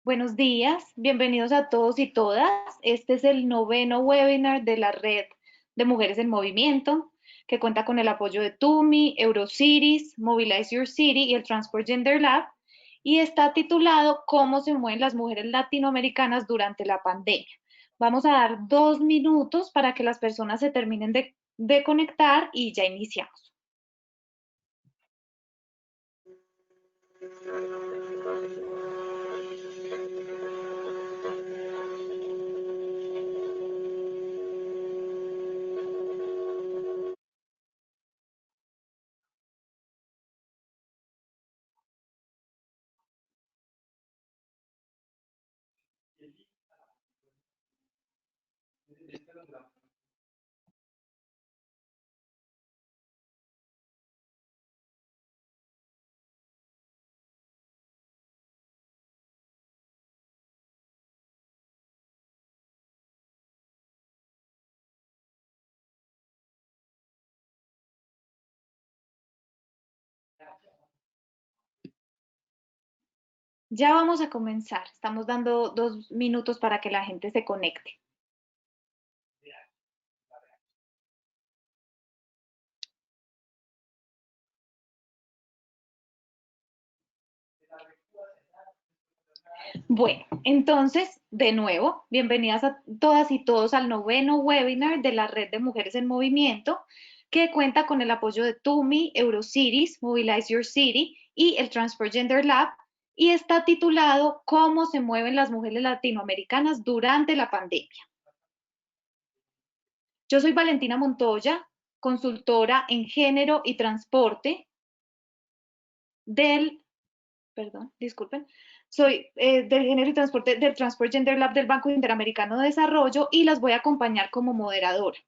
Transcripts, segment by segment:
Buenos días, bienvenidos a todos y todas. Este es el noveno webinar de la Red de Mujeres en Movimiento, que cuenta con el apoyo de TUMI, Eurocities, Mobilize Your City y el Transport Gender Lab, y está titulado ¿Cómo se mueven las mujeres latinoamericanas durante la pandemia? Vamos a dar 2 minutos para que las personas se terminen de conectar y ya iniciamos. Ya vamos a comenzar. Estamos dando 2 minutos para que la gente se conecte. Bueno, entonces, de nuevo, bienvenidas a todas y todos al noveno webinar de la Red de Mujeres en Movimiento, que cuenta con el apoyo de TUMI, Eurocities, Mobilize Your City y el Transport Gender Lab, y está titulado ¿Cómo se mueven las mujeres latinoamericanas durante la pandemia? Yo soy Valentina Montoya, consultora en género y transporte del disculpen, soy del género y transporte del Transport Gender Lab del Banco Interamericano de Desarrollo y las voy a acompañar como moderadora.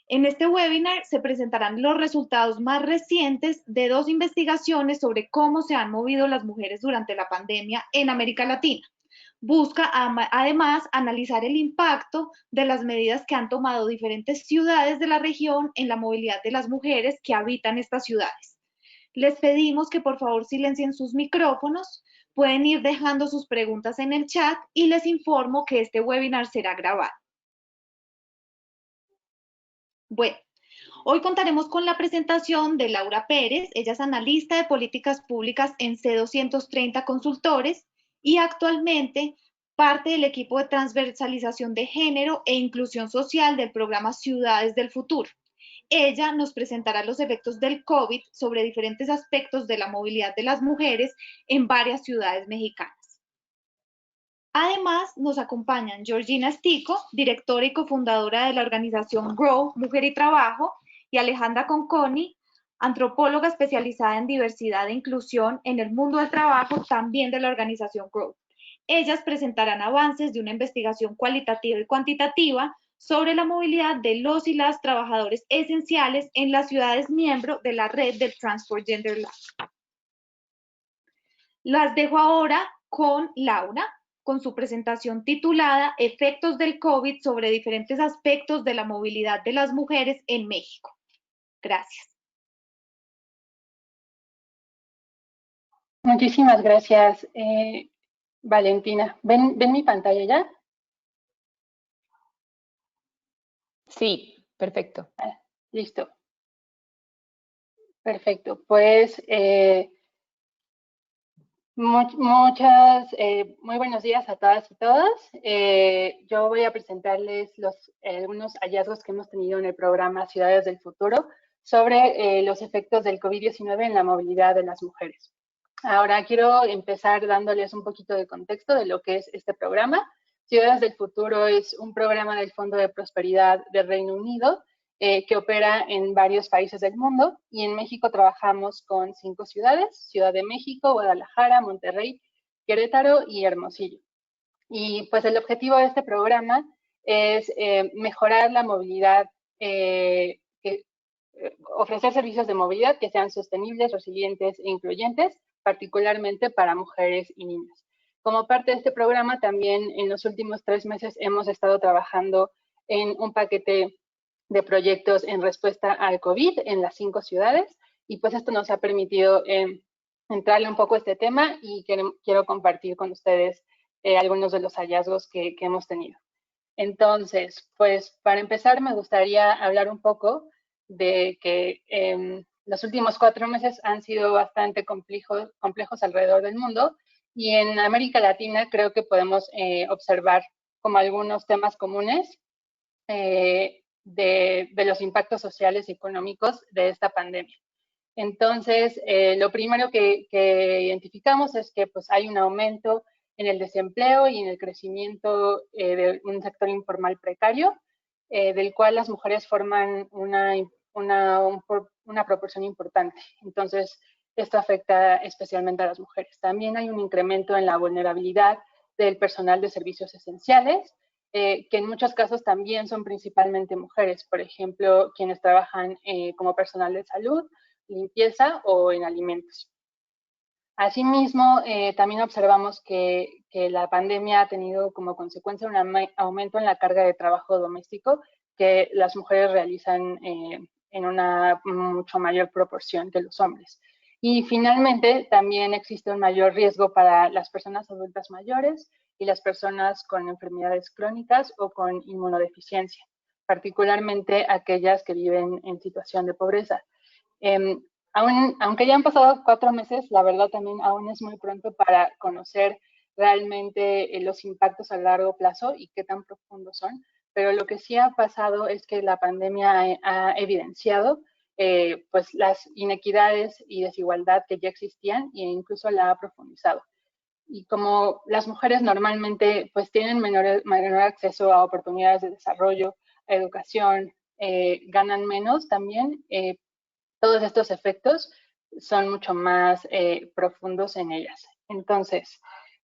En este webinar se presentarán los resultados más recientes de 2 investigaciones sobre cómo se han movido las mujeres durante la pandemia en América Latina. Busca además analizar el impacto de las medidas que han tomado diferentes ciudades de la región en la movilidad de las mujeres que habitan estas ciudades. Les pedimos que por favor silencien sus micrófonos, pueden ir dejando sus preguntas en el chat y les informo que este webinar será grabado. Bueno, hoy contaremos con la presentación de Laura Pérez. Ella es analista de políticas públicas en C230 Consultores y actualmente parte del equipo de transversalización de género e inclusión social del programa Ciudades del Futuro. Ella nos presentará los efectos del COVID sobre diferentes aspectos de la movilidad de las mujeres en varias ciudades mexicanas. Además, nos acompañan Georgina Estico, directora y cofundadora de la organización Grow, Mujer y Trabajo, y Alejandra Conconi, antropóloga especializada en diversidad e inclusión en el mundo del trabajo, también de la organización Grow. Ellas presentarán avances de una investigación cualitativa y cuantitativa sobre la movilidad de los y las trabajadores esenciales en las ciudades miembro de la red del Transport Gender Lab. Las dejo ahora con Laura, con su presentación titulada Efectos del COVID sobre diferentes aspectos de la movilidad de las mujeres en México. Gracias. Muchísimas gracias, Valentina. ¿Ven mi pantalla ya? Sí, perfecto. Listo. Perfecto. Pues muy buenos días a todas y todos. Yo voy a presentarles algunos hallazgos que hemos tenido en el programa Ciudades del Futuro sobre los efectos del COVID-19 en la movilidad de las mujeres. Ahora quiero empezar dándoles un poquito de contexto de lo que es este programa. Ciudades del Futuro es un programa del Fondo de Prosperidad del Reino Unido que opera en varios países del mundo, y en México trabajamos con 5 ciudades: Ciudad de México, Guadalajara, Monterrey, Querétaro y Hermosillo. Y pues el objetivo de este programa es mejorar la movilidad, ofrecer servicios de movilidad que sean sostenibles, resilientes e incluyentes, particularmente para mujeres y niñas. Como parte de este programa, también en los últimos 3 meses hemos estado trabajando en un paquete de proyectos en respuesta al COVID en las 5 ciudades, y pues esto nos ha permitido entrarle un poco a este tema, y quiero compartir con ustedes algunos de los hallazgos que hemos tenido. Entonces, pues para empezar me gustaría hablar un poco de que los últimos 4 meses han sido bastante complejos alrededor del mundo, y en América Latina creo que podemos observar como algunos temas comunes de los impactos sociales y económicos de esta pandemia. Entonces, lo primero que identificamos es que pues, hay un aumento en el desempleo y en el crecimiento de un sector informal precario, del cual las mujeres forman una proporción importante. Entonces, esto afecta especialmente a las mujeres. También hay un incremento en la vulnerabilidad del personal de servicios esenciales, que en muchos casos también son principalmente mujeres, por ejemplo, quienes trabajan como personal de salud, limpieza o en alimentos. Asimismo, también observamos que la pandemia ha tenido como consecuencia un aumento en la carga de trabajo doméstico que las mujeres realizan en una mucho mayor proporción que los hombres. Y finalmente, también existe un mayor riesgo para las personas adultas mayores y las personas con enfermedades crónicas o con inmunodeficiencia, particularmente aquellas que viven en situación de pobreza. Aunque ya han pasado 4 meses, la verdad también aún es muy pronto para conocer realmente los impactos a largo plazo y qué tan profundos son, pero lo que sí ha pasado es que la pandemia ha evidenciado pues las inequidades y desigualdad que ya existían e incluso la ha profundizado. Y como las mujeres normalmente pues tienen menor acceso a oportunidades de desarrollo, a educación, ganan menos también, todos estos efectos son mucho más profundos en ellas. Entonces,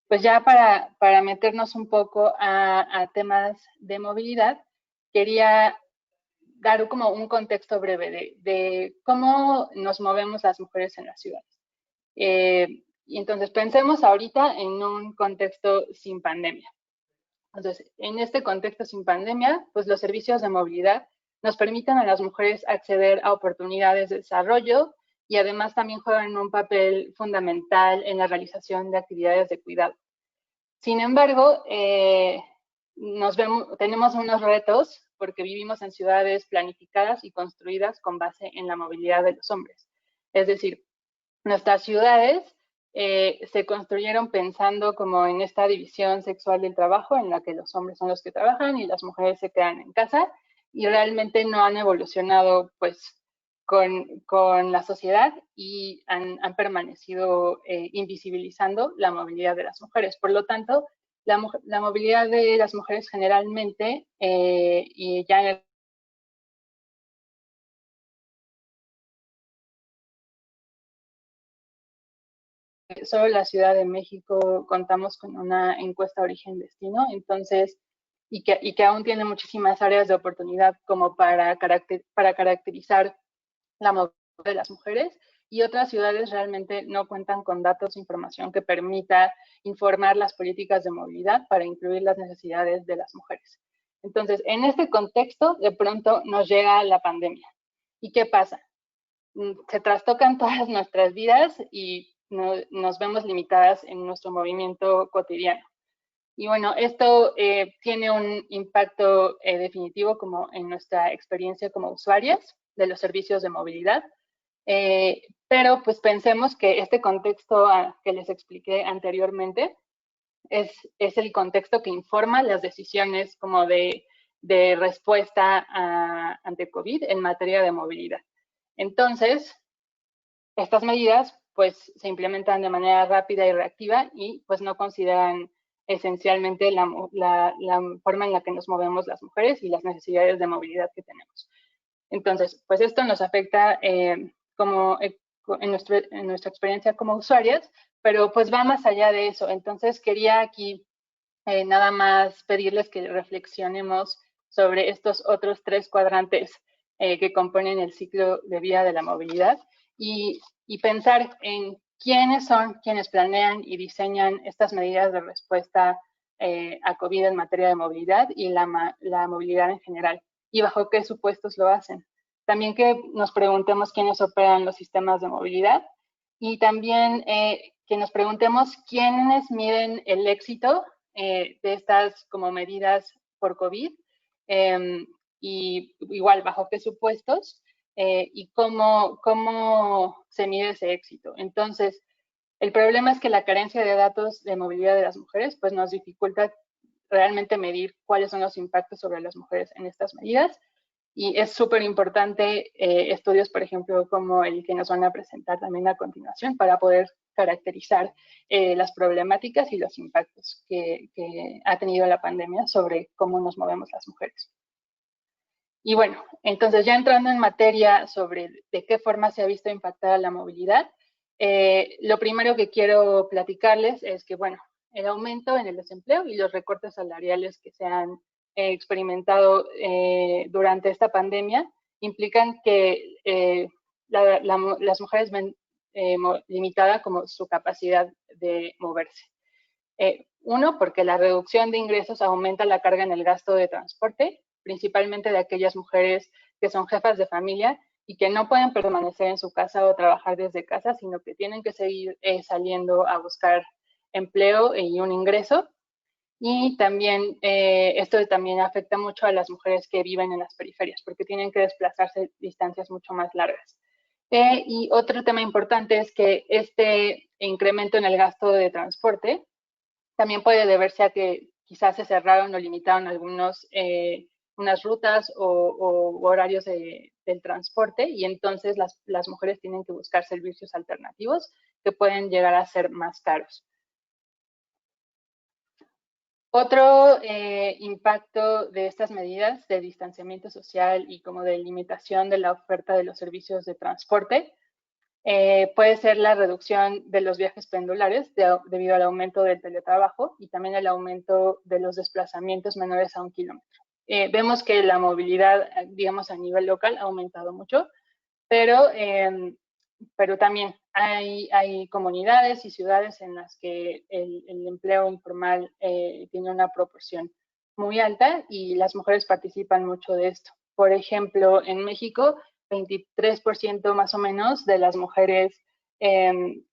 pues ya para meternos un poco a temas de movilidad, quería dar como un contexto breve de cómo nos movemos las mujeres en las ciudades. Y entonces pensemos ahorita en un contexto sin pandemia. Entonces, en este contexto sin pandemia, pues los servicios de movilidad nos permiten a las mujeres acceder a oportunidades de desarrollo y además también juegan un papel fundamental en la realización de actividades de cuidado. Sin embargo, tenemos unos retos porque vivimos en ciudades planificadas y construidas con base en la movilidad de los hombres. Es decir, nuestras ciudades se construyeron pensando como en esta división sexual del trabajo, en la que los hombres son los que trabajan y las mujeres se quedan en casa, y realmente no han evolucionado pues con la sociedad y han permanecido invisibilizando la movilidad de las mujeres. Por lo tanto, la movilidad de las mujeres generalmente, y ya en el solo la Ciudad de México contamos con una encuesta origen-destino, entonces, y que aún tiene muchísimas áreas de oportunidad como para caracterizar la movilidad de las mujeres, y otras ciudades realmente no cuentan con datos e información que permita informar las políticas de movilidad para incluir las necesidades de las mujeres. Entonces, en este contexto, de pronto nos llega la pandemia. ¿Y qué pasa? Se trastocan todas nuestras vidas y nos vemos limitadas en nuestro movimiento cotidiano. Y bueno, esto tiene un impacto definitivo como en nuestra experiencia como usuarias de los servicios de movilidad. Pero pues pensemos que este contexto que les expliqué anteriormente es el contexto que informa las decisiones como de respuesta ante COVID en materia de movilidad. Entonces, estas medidas pues se implementan de manera rápida y reactiva y pues no consideran esencialmente la forma en la que nos movemos las mujeres y las necesidades de movilidad que tenemos. Entonces, pues esto nos afecta como en nuestra experiencia como usuarias, pero pues va más allá de eso. Entonces quería aquí nada más pedirles que reflexionemos sobre estos otros 3 cuadrantes que componen el ciclo de vida de la movilidad y pensar en quiénes son quienes planean y diseñan estas medidas de respuesta a COVID en materia de movilidad y la movilidad en general, y bajo qué supuestos lo hacen. También que nos preguntemos quiénes operan los sistemas de movilidad y también que nos preguntemos quiénes miden el éxito de estas como medidas por COVID, y igual bajo qué supuestos, y cómo se mide ese éxito. Entonces, el problema es que la carencia de datos de movilidad de las mujeres pues nos dificulta realmente medir cuáles son los impactos sobre las mujeres en estas medidas. Y es súper importante estudios, por ejemplo, como el que nos van a presentar también a continuación para poder caracterizar las problemáticas y los impactos que ha tenido la pandemia sobre cómo nos movemos las mujeres. Y bueno, entonces ya entrando en materia sobre de qué forma se ha visto impactada la movilidad, lo primero que quiero platicarles es que, bueno, el aumento en el desempleo y los recortes salariales que se han experimentado durante esta pandemia implican que las mujeres ven limitada como su capacidad de moverse. Uno, porque la reducción de ingresos aumenta la carga en el gasto de transporte, principalmente de aquellas mujeres que son jefas de familia y que no pueden permanecer en su casa o trabajar desde casa, sino que tienen que seguir saliendo a buscar empleo y un ingreso. Y también esto también afecta mucho a las mujeres que viven en las periferias, porque tienen que desplazarse distancias mucho más largas. Y otro tema importante es que este incremento en el gasto de transporte también puede deberse a que quizás se cerraron o limitaron unas rutas o horarios del transporte, y entonces las mujeres tienen que buscar servicios alternativos que pueden llegar a ser más caros. Otro impacto de estas medidas de distanciamiento social y como de limitación de la oferta de los servicios de transporte puede ser la reducción de los viajes pendulares debido al aumento del teletrabajo y también el aumento de los desplazamientos menores a 1 kilómetro. Vemos que la movilidad, digamos, a nivel local ha aumentado mucho, pero también hay comunidades y ciudades en las que el empleo informal tiene una proporción muy alta y las mujeres participan mucho de esto. Por ejemplo, en México, 23% más o menos de las mujeres que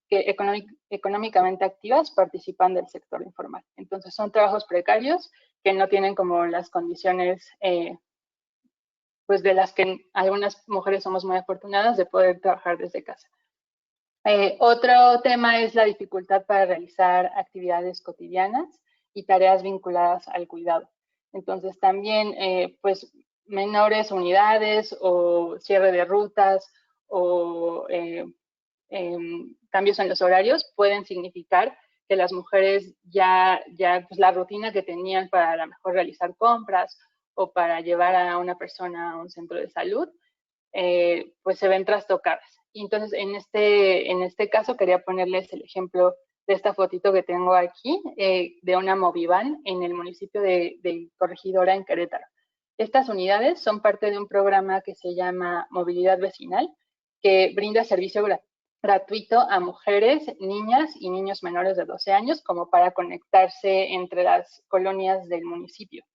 económicamente activas participan del sector informal. Entonces, son trabajos precarios que no tienen como las condiciones pues de las que algunas mujeres somos muy afortunadas de poder trabajar desde casa. Otro tema es la dificultad para realizar actividades cotidianas y tareas vinculadas al cuidado. Entonces también pues menores unidades o cierre de rutas o cambios en los horarios pueden significar que las mujeres ya pues la rutina que tenían para a lo mejor realizar compras o para llevar a una persona a un centro de salud, pues se ven trastocadas. Y entonces en este caso quería ponerles el ejemplo de esta fotito que tengo aquí, de una Movivan en el municipio de Corregidora en Querétaro. Estas unidades son parte de un programa que se llama Movilidad Vecinal, que brinda servicio gratuito a mujeres, niñas y niños menores de 12 años como para conectarse entre las colonias del municipio.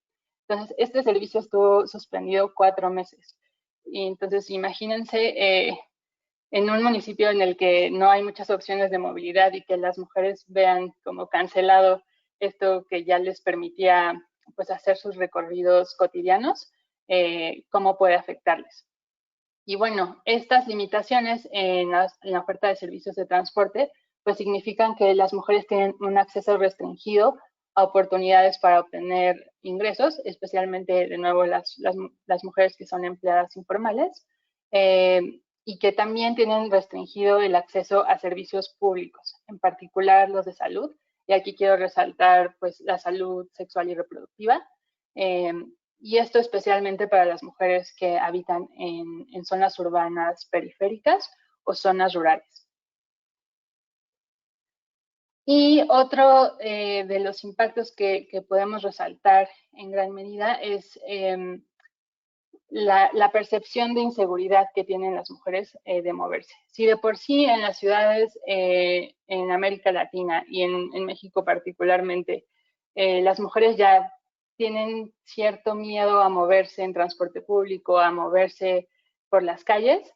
Entonces, este servicio estuvo suspendido 4 meses. Y entonces, imagínense en un municipio en el que no hay muchas opciones de movilidad y que las mujeres vean como cancelado esto que ya les permitía pues hacer sus recorridos cotidianos, cómo puede afectarles. Y bueno, estas limitaciones en la oferta de servicios de transporte pues significan que las mujeres tienen un acceso restringido a oportunidades para obtener ingresos, especialmente de nuevo las mujeres que son empleadas informales, y que también tienen restringido el acceso a servicios públicos, en particular los de salud, y aquí quiero resaltar pues la salud sexual y reproductiva, y esto especialmente para las mujeres que habitan en zonas urbanas periféricas o zonas rurales. Y otro de los impactos que podemos resaltar en gran medida es la percepción de inseguridad que tienen las mujeres de moverse. Si de por sí en las ciudades en América Latina y en México particularmente, las mujeres ya tienen cierto miedo a moverse en transporte público, a moverse por las calles,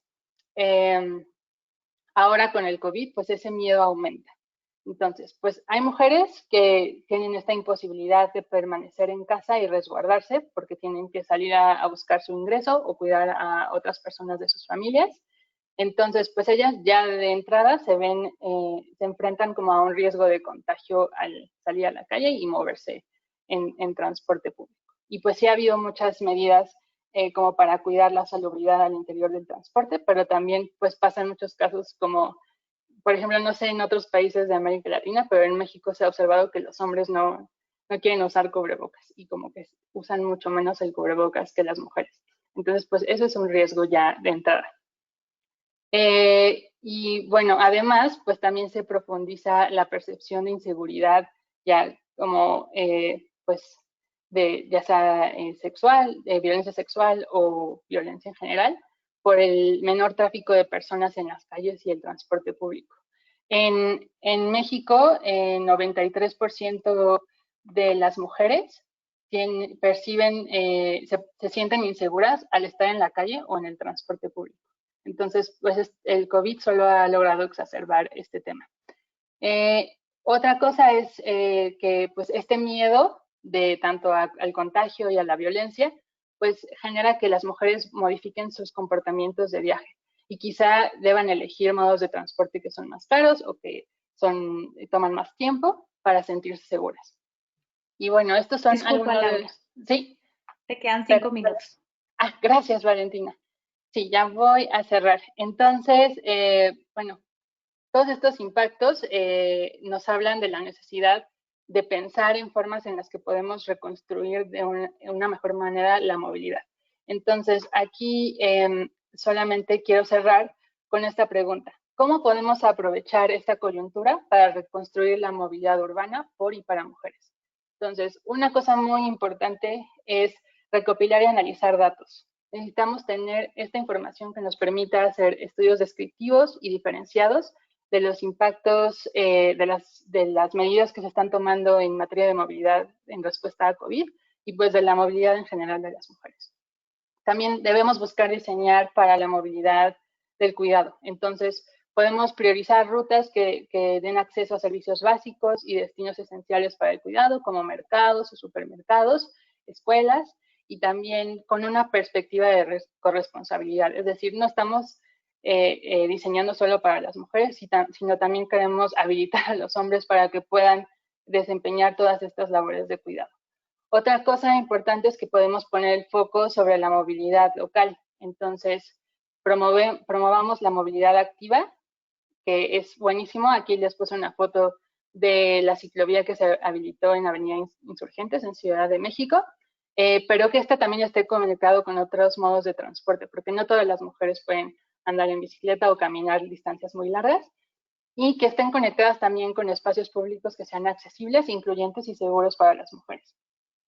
ahora con el COVID, pues ese miedo aumenta. Entonces, pues hay mujeres que tienen esta imposibilidad de permanecer en casa y resguardarse porque tienen que salir a buscar su ingreso o cuidar a otras personas de sus familias. Entonces, pues ellas ya de entrada se enfrentan como a un riesgo de contagio al salir a la calle y moverse en transporte público. Y pues sí ha habido muchas medidas como para cuidar la salubridad al interior del transporte, pero también pues pasan muchos casos como, por ejemplo, no sé en otros países de América Latina, pero en México se ha observado que los hombres no quieren usar cubrebocas y como que usan mucho menos el cubrebocas que las mujeres. Entonces, pues eso es un riesgo ya de entrada. Y bueno, además, pues también se profundiza la percepción de inseguridad ya como, pues, ya sea sexual, de violencia sexual o violencia en general, por el menor tráfico de personas en las calles y el transporte público. En México, 93% de las mujeres perciben, se sienten inseguras al estar en la calle o en el transporte público. Entonces, pues el COVID solo ha logrado exacerbar este tema. Otra cosa es que pues este miedo de tanto al contagio y a la violencia, pues genera que las mujeres modifiquen sus comportamientos de viaje y quizá deban elegir modos de transporte que son más caros o que toman más tiempo para sentirse seguras. Y bueno, estos son Disculpa, algunos Laura. de... Sí. Te quedan 5 minutos. Gracias, Valentina. Sí, ya voy a cerrar. Entonces, bueno, todos estos impactos nos hablan de la necesidad de pensar en formas en las que podemos reconstruir de una mejor manera la movilidad. Entonces, aquí solamente quiero cerrar con esta pregunta. ¿Cómo podemos aprovechar esta coyuntura para reconstruir la movilidad urbana por y para mujeres? Entonces, una cosa muy importante es recopilar y analizar datos. Necesitamos tener esta información que nos permita hacer estudios descriptivos y diferenciados de los impactos de las medidas que se están tomando en materia de movilidad en respuesta a COVID y pues de la movilidad en general de las mujeres. También debemos buscar diseñar para la movilidad del cuidado. Entonces, podemos priorizar rutas que den acceso a servicios básicos y destinos esenciales para el cuidado, como mercados o supermercados, escuelas, y también con una perspectiva de corresponsabilidad. Es decir, no estamos diseñando solo para las mujeres, sino también queremos habilitar a los hombres para que puedan desempeñar todas estas labores de cuidado. Otra cosa importante es que podemos poner el foco sobre la movilidad local. Entonces, promovamos la movilidad activa, que es buenísimo. Aquí les puse una foto de la ciclovía que se habilitó en Avenida Insurgentes, en Ciudad de México, pero que esta también esté conectado con otros modos de transporte, porque no todas las mujeres pueden andar en bicicleta o caminar distancias muy largas, y que estén conectadas también con espacios públicos que sean accesibles, incluyentes y seguros para las mujeres.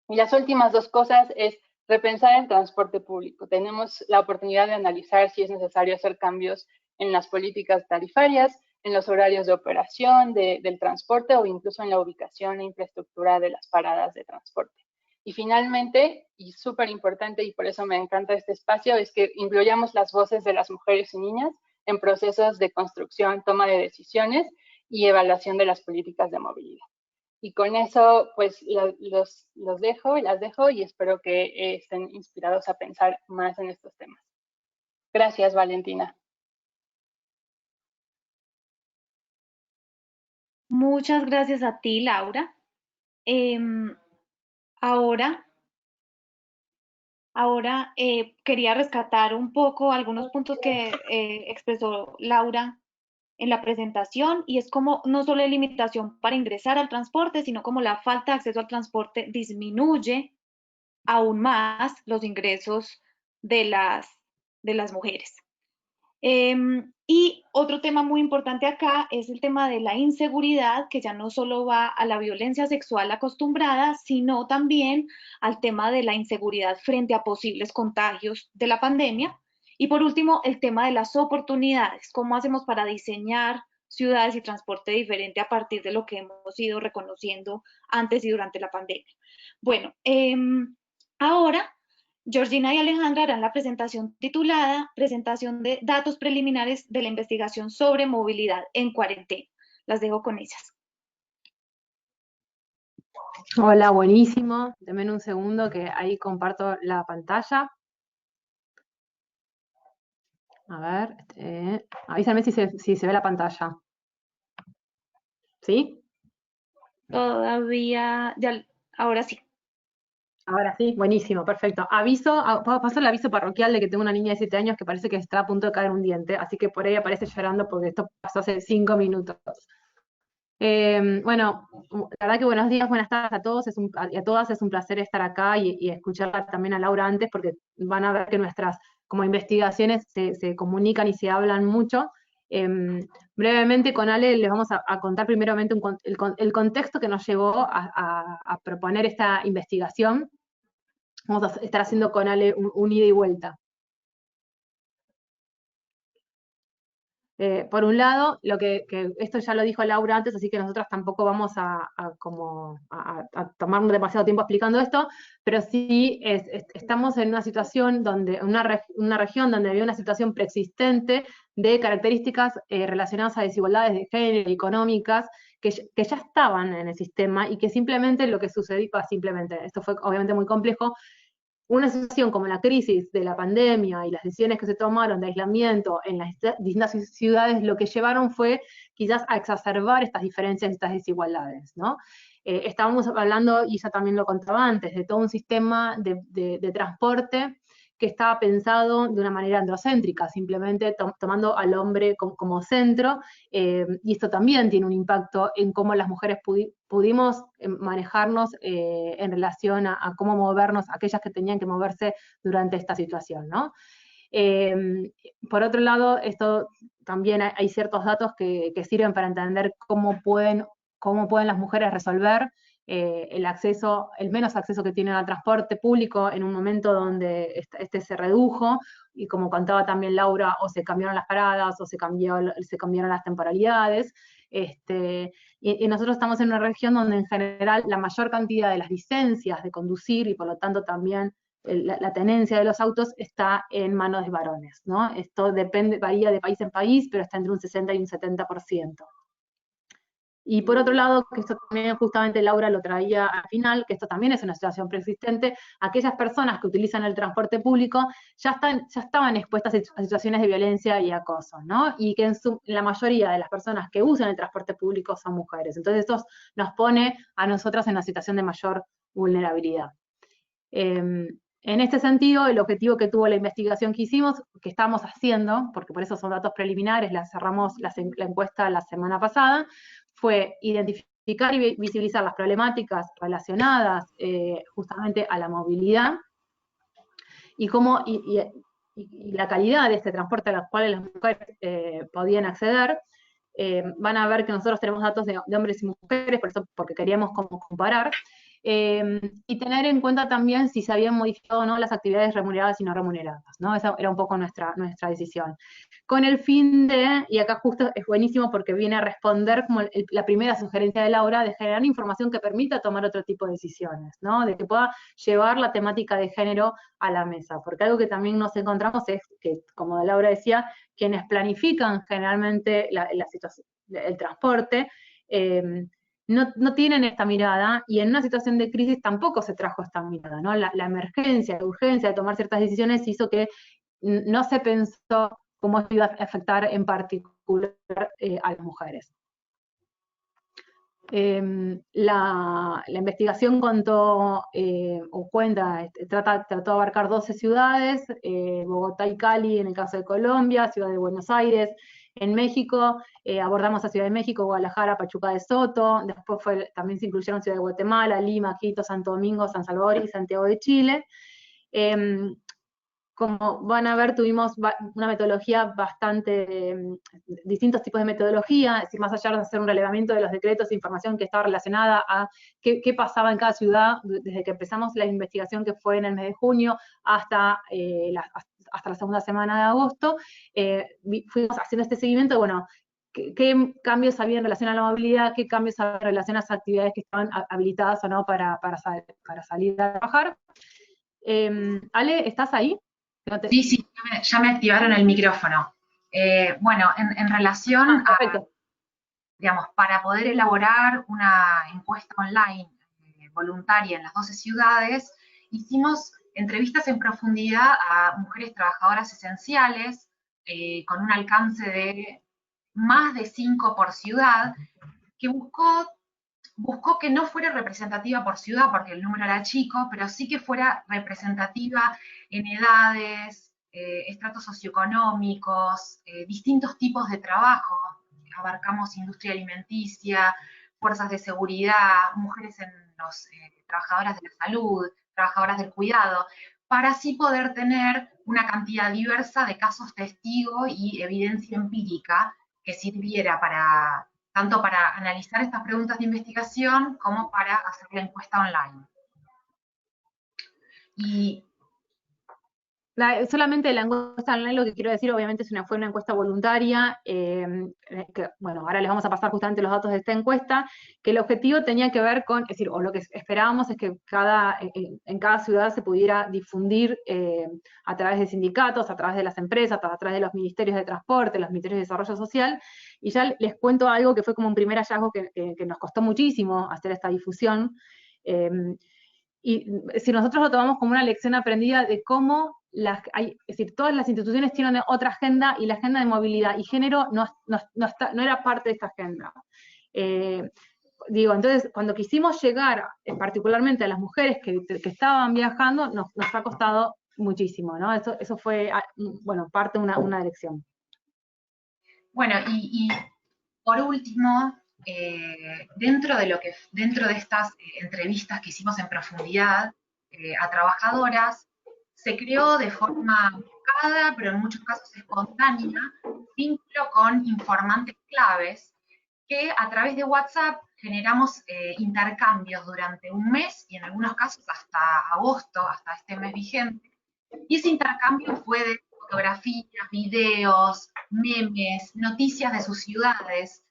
Y las últimas dos cosas es repensar el transporte público. Tenemos la oportunidad de analizar si es necesario hacer cambios en las políticas tarifarias, en los horarios de operación del transporte o incluso en la ubicación e infraestructura de las paradas de transporte. Y finalmente, y súper importante, y por eso me encanta este espacio, es que incluyamos las voces de las mujeres y niñas en procesos de construcción, toma de decisiones y evaluación de las políticas de movilidad. Y con eso, pues los dejo y las dejo y espero que estén inspirados a pensar más en estos temas. Gracias, Valentina. Muchas gracias a ti, Laura. Ahora quería rescatar un poco algunos puntos que expresó Laura en la presentación, y es como no solo hay limitación para ingresar al transporte, sino como la falta de acceso al transporte disminuye aún más los ingresos de las mujeres. Y otro tema muy importante acá es el tema de la inseguridad, que ya no solo va a la violencia sexual acostumbrada, sino también al tema de la inseguridad frente a posibles contagios de la pandemia. Y por último, el tema de las oportunidades, cómo hacemos para diseñar ciudades y transporte diferente a partir de lo que hemos ido reconociendo antes y durante la pandemia. Bueno, ahora Georgina y Alejandra harán la presentación titulada Presentación de datos preliminares de la investigación sobre movilidad en cuarentena. Las dejo con ellas. Hola, buenísimo. Denme un segundo que ahí comparto la pantalla. A ver, avísame si se ve la pantalla. ¿Sí? Todavía, ya, ahora sí. Ahora sí, buenísimo, perfecto. Paso el aviso parroquial de que tengo una niña de 7 años que parece que está a punto de caer un diente, así que por ahí aparece llorando porque esto pasó hace 5 minutos. Bueno, la verdad que buenos días, buenas tardes a todos y a todas. Es un placer estar acá y escucharla también a Laura antes, porque van a ver que nuestras como investigaciones se comunican y se hablan mucho. Brevemente con Ale les vamos a contar primeramente el contexto que nos llevó a proponer esta investigación. Vamos a estar haciendo con Ale un ida y vuelta. Por un lado, que esto ya lo dijo Laura antes, así que nosotros tampoco vamos a tomar demasiado tiempo explicando esto, pero sí estamos en una situación donde, una región donde había una situación preexistente de características relacionadas a desigualdades de género y económicas que ya estaban en el sistema y que simplemente lo que sucedió, esto fue obviamente muy complejo, una situación como la crisis de la pandemia y las decisiones que se tomaron de aislamiento en las distintas ciudades, lo que llevaron fue quizás a exacerbar estas diferencias, estas desigualdades, ¿no? Estábamos hablando, y ya también lo contaba antes, de todo un sistema de transporte que estaba pensado de una manera androcéntrica, simplemente tomando al hombre como centro, y esto también tiene un impacto en cómo las mujeres pudimos manejarnos en relación a cómo movernos, aquellas que tenían que moverse durante esta situación, ¿no? Por otro lado, esto también hay ciertos datos que sirven para entender cómo pueden las mujeres resolver el menos acceso que tienen al transporte público en un momento donde este se redujo, y como contaba también Laura, o se cambiaron las paradas, o se cambiaron las temporalidades. Y nosotros estamos en una región donde en general la mayor cantidad de las licencias de conducir, y por lo tanto también la tenencia de los autos, está en manos de varones, ¿no? Esto varía de país en país, pero está entre un 60 y un 70%. Y por otro lado, que esto también justamente Laura lo traía al final, que esto también es una situación preexistente, aquellas personas que utilizan el transporte público ya estaban expuestas a situaciones de violencia y acoso, ¿no? Y que la mayoría de las personas que usan el transporte público son mujeres. Entonces esto nos pone a nosotras en una situación de mayor vulnerabilidad. En este sentido, el objetivo que tuvo la investigación que hicimos, que estamos haciendo, porque por eso son datos preliminares, cerramos la encuesta la semana pasada, fue identificar y visibilizar las problemáticas relacionadas justamente a la movilidad y la calidad de este transporte a los cuales las mujeres podían acceder. Van a ver que nosotros tenemos datos de hombres y mujeres, porque queríamos como comparar, y tener en cuenta también si se habían modificado o no las actividades remuneradas y no remuneradas, ¿no? Esa era un poco nuestra decisión. Con el fin y acá justo es buenísimo porque viene a responder como la primera sugerencia de Laura, de generar información que permita tomar otro tipo de decisiones, ¿no? De que pueda llevar la temática de género a la mesa, porque algo que también nos encontramos es que, como Laura decía, quienes planifican generalmente la situación, el transporte, no tienen esta mirada, y en una situación de crisis tampoco se trajo esta mirada, ¿no? La emergencia, la urgencia de tomar ciertas decisiones hizo que no se pensó cómo esto iba a afectar en particular a las mujeres. La investigación trató de abarcar 12 ciudades, Bogotá y Cali en el caso de Colombia, Ciudad de Buenos Aires. En México abordamos a Ciudad de México, Guadalajara, Pachuca de Soto, después también se incluyeron Ciudad de Guatemala, Lima, Quito, Santo Domingo, San Salvador y Santiago de Chile. Como van a ver, tuvimos una metodología distintos tipos de metodología, es decir, más allá de hacer un relevamiento de los decretos e información que estaba relacionada a qué pasaba en cada ciudad, desde que empezamos la investigación, que fue en el mes de junio, hasta la segunda semana de agosto, fuimos haciendo este seguimiento, bueno, qué cambios había en relación a la movilidad, qué cambios había en relación a las actividades que estaban habilitadas o no para salir a trabajar. Ale, ¿estás ahí? Sí, sí, ya me activaron el micrófono. Bueno, en relación perfecto. digamos, para poder elaborar una encuesta online, voluntaria en las 12 ciudades, hicimos entrevistas en profundidad a mujeres trabajadoras esenciales, con un alcance de más de 5 por ciudad, que buscó que no fuera representativa por ciudad, porque el número era chico, pero sí que fuera representativa en edades, estratos socioeconómicos, distintos tipos de trabajo. Abarcamos industria alimenticia, fuerzas de seguridad, mujeres en los trabajadoras de la salud, trabajadoras del cuidado, para así poder tener una cantidad diversa de casos testigos y evidencia empírica que sirviera tanto para analizar estas preguntas de investigación como para hacer la encuesta online. Y solamente la encuesta online, lo que quiero decir, obviamente fue una encuesta voluntaria, que, bueno, ahora les vamos a pasar justamente los datos de esta encuesta, que el objetivo tenía que ver con, es decir, o lo que esperábamos es que en cada ciudad se pudiera difundir a través de sindicatos, a través de las empresas, a través de los ministerios de transporte, los ministerios de desarrollo social, y ya les cuento algo que fue como un primer hallazgo que nos costó muchísimo hacer esta difusión, y si nosotros lo tomamos como una lección aprendida de cómo es decir, todas las instituciones tienen otra agenda, y la agenda de movilidad y género no era parte de esta agenda. Entonces, cuando quisimos llegar particularmente a las mujeres que estaban viajando, nos ha costado muchísimo, ¿no? Eso fue, bueno, parte de una lección. Bueno, y por último, dentro de estas entrevistas que hicimos en profundidad a trabajadoras, se creó de forma buscada, pero en muchos casos espontánea, vínculo con informantes claves, que a través de WhatsApp generamos intercambios durante un mes, y en algunos casos hasta agosto, hasta este mes vigente, y ese intercambio fue de fotografías, videos, memes, noticias de sus ciudades.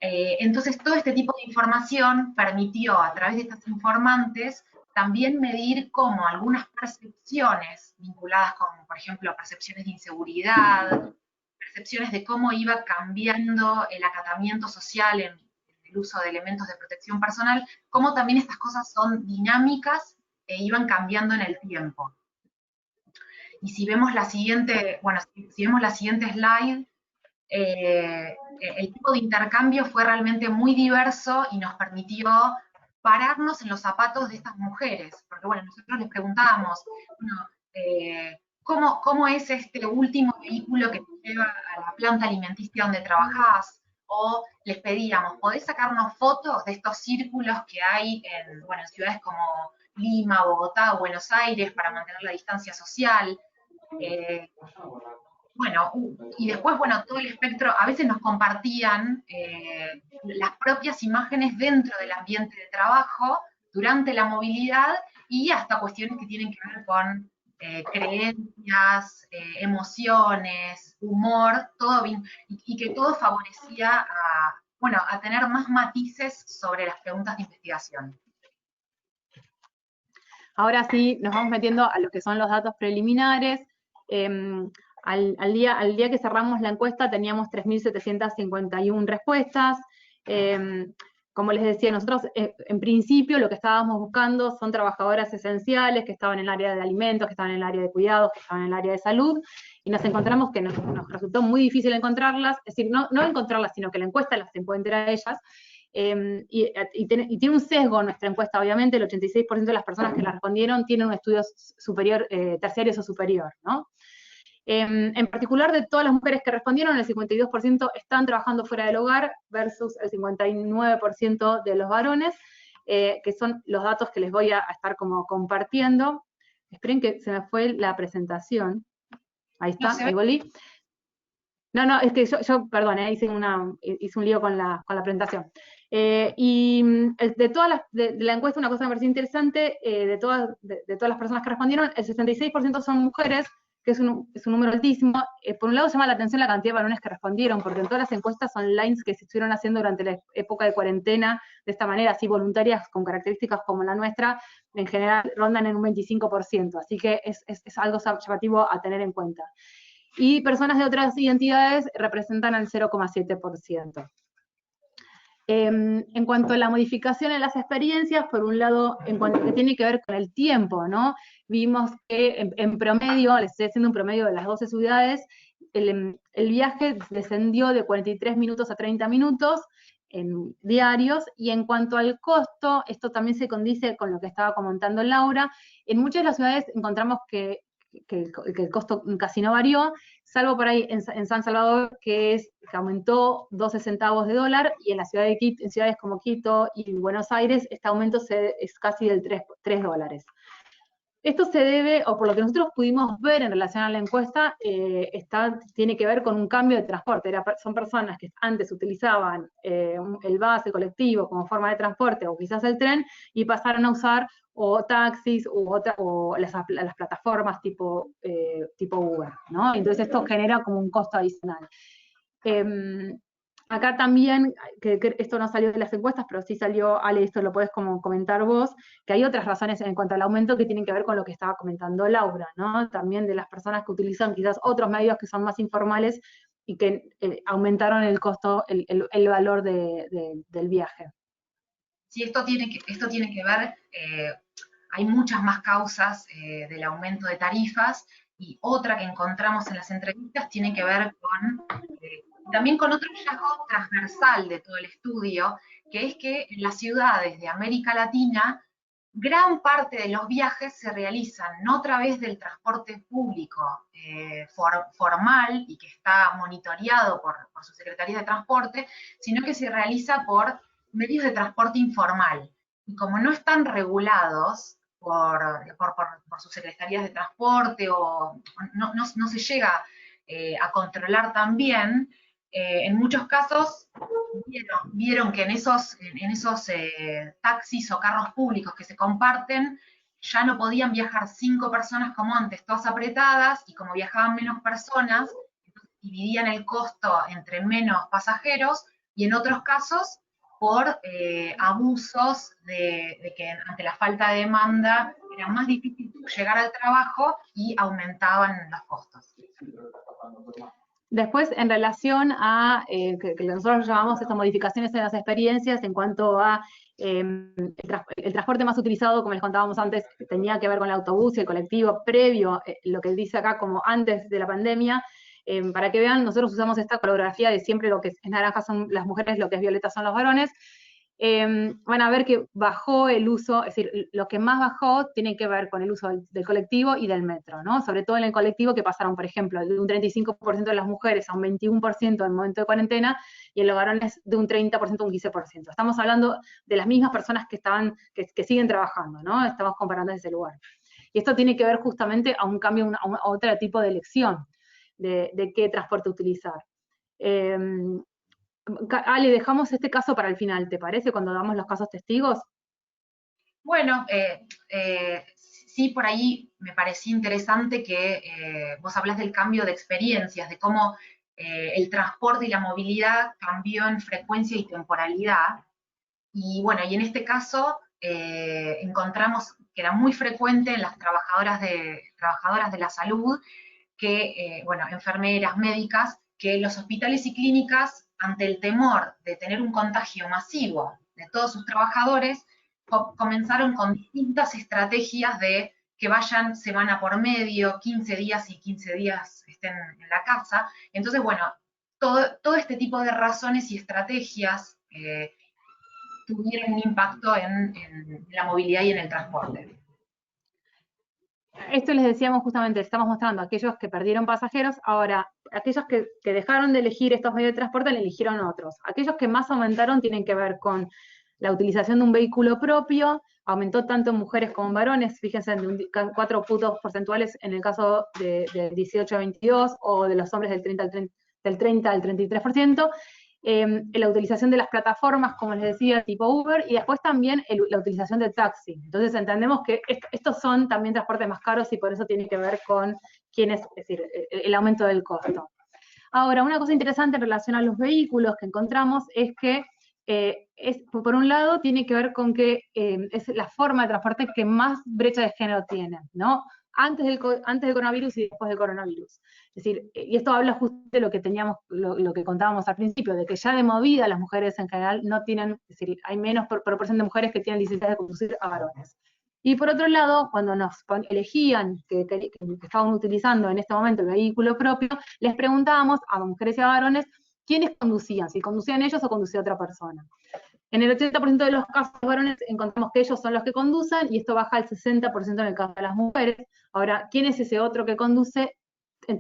Entonces, todo este tipo de información permitió, a través de estas informantes, también medir cómo algunas percepciones vinculadas con, por ejemplo, percepciones de inseguridad, percepciones de cómo iba cambiando el acatamiento social en el uso de elementos de protección personal, cómo también estas cosas son dinámicas e iban cambiando en el tiempo. Y si vemos la siguiente, bueno, si vemos la siguiente slide, el tipo de intercambio fue realmente muy diverso y nos permitió pararnos en los zapatos de estas mujeres, porque bueno, nosotros les preguntábamos, bueno, ¿cómo es este último vehículo que te lleva a la planta alimenticia donde trabajás? O les pedíamos, ¿podés sacarnos fotos de estos círculos que hay en ciudades como Lima, Bogotá, Buenos Aires, para mantener la distancia social? Bueno, y después, bueno, todo el espectro, a veces nos compartían las propias imágenes dentro del ambiente de trabajo, durante la movilidad, y hasta cuestiones que tienen que ver con creencias, emociones, humor, todo bien, y que todo favorecía a tener más matices sobre las preguntas de investigación. Ahora sí, nos vamos metiendo a lo que son los datos preliminares. Al día que cerramos la encuesta teníamos 3.751 respuestas. Como les decía, nosotros en principio lo que estábamos buscando son trabajadoras esenciales que estaban en el área de alimentos, que estaban en el área de cuidados, que estaban en el área de salud, y nos encontramos que nos resultó muy difícil encontrarlas, es decir, no encontrarlas, sino que la encuesta las encuentra a ellas. Y tiene un sesgo nuestra encuesta, obviamente. El 86% de las personas que la respondieron tienen un estudio superior, terciario o superior, ¿no? En particular, de todas las mujeres que respondieron, el 52% están trabajando fuera del hogar versus el 59% de los varones, que son los datos que les voy a estar como compartiendo. Esperen que se me fue la presentación. Ahí está, ahí volví. No, es que yo perdón, hice un lío con la presentación. Y de la encuesta, una cosa que me pareció interesante, de todas las personas que respondieron, el 66% son mujeres, que es un número altísimo. Por un lado llama la atención la cantidad de varones que respondieron, porque en todas las encuestas online que se estuvieron haciendo durante la época de cuarentena, de esta manera, así voluntarias, con características como la nuestra, en general rondan en un 25%, así que es algo llamativo a tener en cuenta. Y personas de otras identidades representan al 0,7%. En cuanto a la modificación en las experiencias, por un lado, en cuanto que tiene que ver con el tiempo, ¿no? Vimos que en promedio, les estoy haciendo un promedio de las 12 ciudades, el viaje descendió de 43 minutos a 30 minutos en diarios, y en cuanto al costo, esto también se condice con lo que estaba comentando Laura. En muchas de las ciudades encontramos que el costo casi no varió, salvo por ahí en San Salvador, que aumentó 12 centavos de dólar, y en la ciudad de Quito, en ciudades como Quito y Buenos Aires, este aumento es casi del 3 dólares. Esto se debe, o por lo que nosotros pudimos ver en relación a la encuesta, tiene que ver con un cambio de transporte. Son personas que antes utilizaban el bus, el colectivo como forma de transporte, o quizás el tren, y pasaron a usar o taxis o las plataformas tipo Uber, ¿no? Entonces esto genera como un costo adicional. Acá también, que esto no salió de las encuestas, pero sí salió, Ale, esto lo podés como comentar vos, que hay otras razones en cuanto al aumento que tienen que ver con lo que estaba comentando Laura, ¿no? También de las personas que utilizan quizás otros medios que son más informales y que aumentaron el costo, el valor del viaje. Sí, esto tiene que ver, hay muchas más causas del aumento de tarifas, y otra que encontramos en las entrevistas tiene que ver también con otro hallazgo transversal de todo el estudio, que es que en las ciudades de América Latina, gran parte de los viajes se realizan no a través del transporte público formal y que está monitoreado por su Secretaría de Transporte, sino que se realiza por medios de transporte informal. Y como no están regulados por sus secretarías de transporte, o no se llega a controlar tan bien, en muchos casos vieron que en esos taxis o carros públicos que se comparten, ya no podían viajar 5 personas como antes, todas apretadas, y como viajaban menos personas, dividían el costo entre menos pasajeros, y en otros casos por abusos de que ante la falta de demanda era más difícil llegar al trabajo y aumentaban los costos. Después, en relación a que nosotros llamamos estas modificaciones en las experiencias, en cuanto a el transporte más utilizado, como les contábamos antes, tenía que ver con el autobús y el colectivo previo, lo que dice acá como antes de la pandemia. Para que vean, nosotros usamos esta coreografía de siempre lo que es naranja son las mujeres, lo que es violeta son los varones. Van a ver que bajó el uso, es decir, lo que más bajó tiene que ver con el uso del colectivo y del metro, ¿no? Sobre todo en el colectivo, que pasaron, por ejemplo, de un 35% de las mujeres a un 21% en el momento de cuarentena, y en los varones de un 30% a un 15%. Estamos hablando de las mismas personas que siguen trabajando, ¿no? Estamos comparando desde ese lugar. Y esto tiene que ver justamente a un cambio, a otro tipo de elección de qué transporte utilizar. Ale, dejamos este caso para el final, ¿te parece? Cuando damos los casos testigos. Bueno, sí, por ahí me parecía interesante que vos hablás del cambio de experiencias, de cómo el transporte y la movilidad cambió en frecuencia y temporalidad. Y bueno, y en este caso encontramos que era muy frecuente en las trabajadoras de la salud, que, bueno, enfermeras, médicas, que los hospitales y clínicas, ante el temor de tener un contagio masivo de todos sus trabajadores, comenzaron con distintas estrategias de que vayan semana por medio, 15 días y 15 días estén en la casa. Entonces, bueno, todo este tipo de razones y estrategias tuvieron un impacto en la movilidad y en el transporte. Esto les decíamos justamente, estamos mostrando a aquellos que perdieron pasajeros. Ahora, aquellos que dejaron de elegir estos medios de transporte, le eligieron otros. Aquellos que más aumentaron tienen que ver con la utilización de un vehículo propio, aumentó tanto en mujeres como en varones, fíjense, en 4 puntos porcentuales en el caso de 18 a 22, o de los hombres del 30 al 33%, la utilización de las plataformas, como les decía, tipo Uber, y después también la utilización del taxi. Entonces entendemos que estos son también transportes más caros, y por eso tiene que ver con es decir, el aumento del costo. Ahora, una cosa interesante en relación a los vehículos que encontramos es que por un lado, tiene que ver con que es la forma de transporte que más brecha de género tiene, ¿no? antes del coronavirus y después del coronavirus. Es decir, y esto habla justo de lo que teníamos, lo que contábamos al principio, de que ya de movida las mujeres en general no tienen, es decir, hay menos proporción de mujeres que tienen licencia de conducir a varones. Y por otro lado, cuando nos elegían que estaban utilizando en este momento el vehículo propio, les preguntábamos a mujeres y a varones quiénes conducían, si conducían ellos o conducía otra persona. En el 80% de los casos de varones encontramos que ellos son los que conducen y esto baja al 60% en el caso de las mujeres. Ahora, ¿quién es ese otro que conduce? En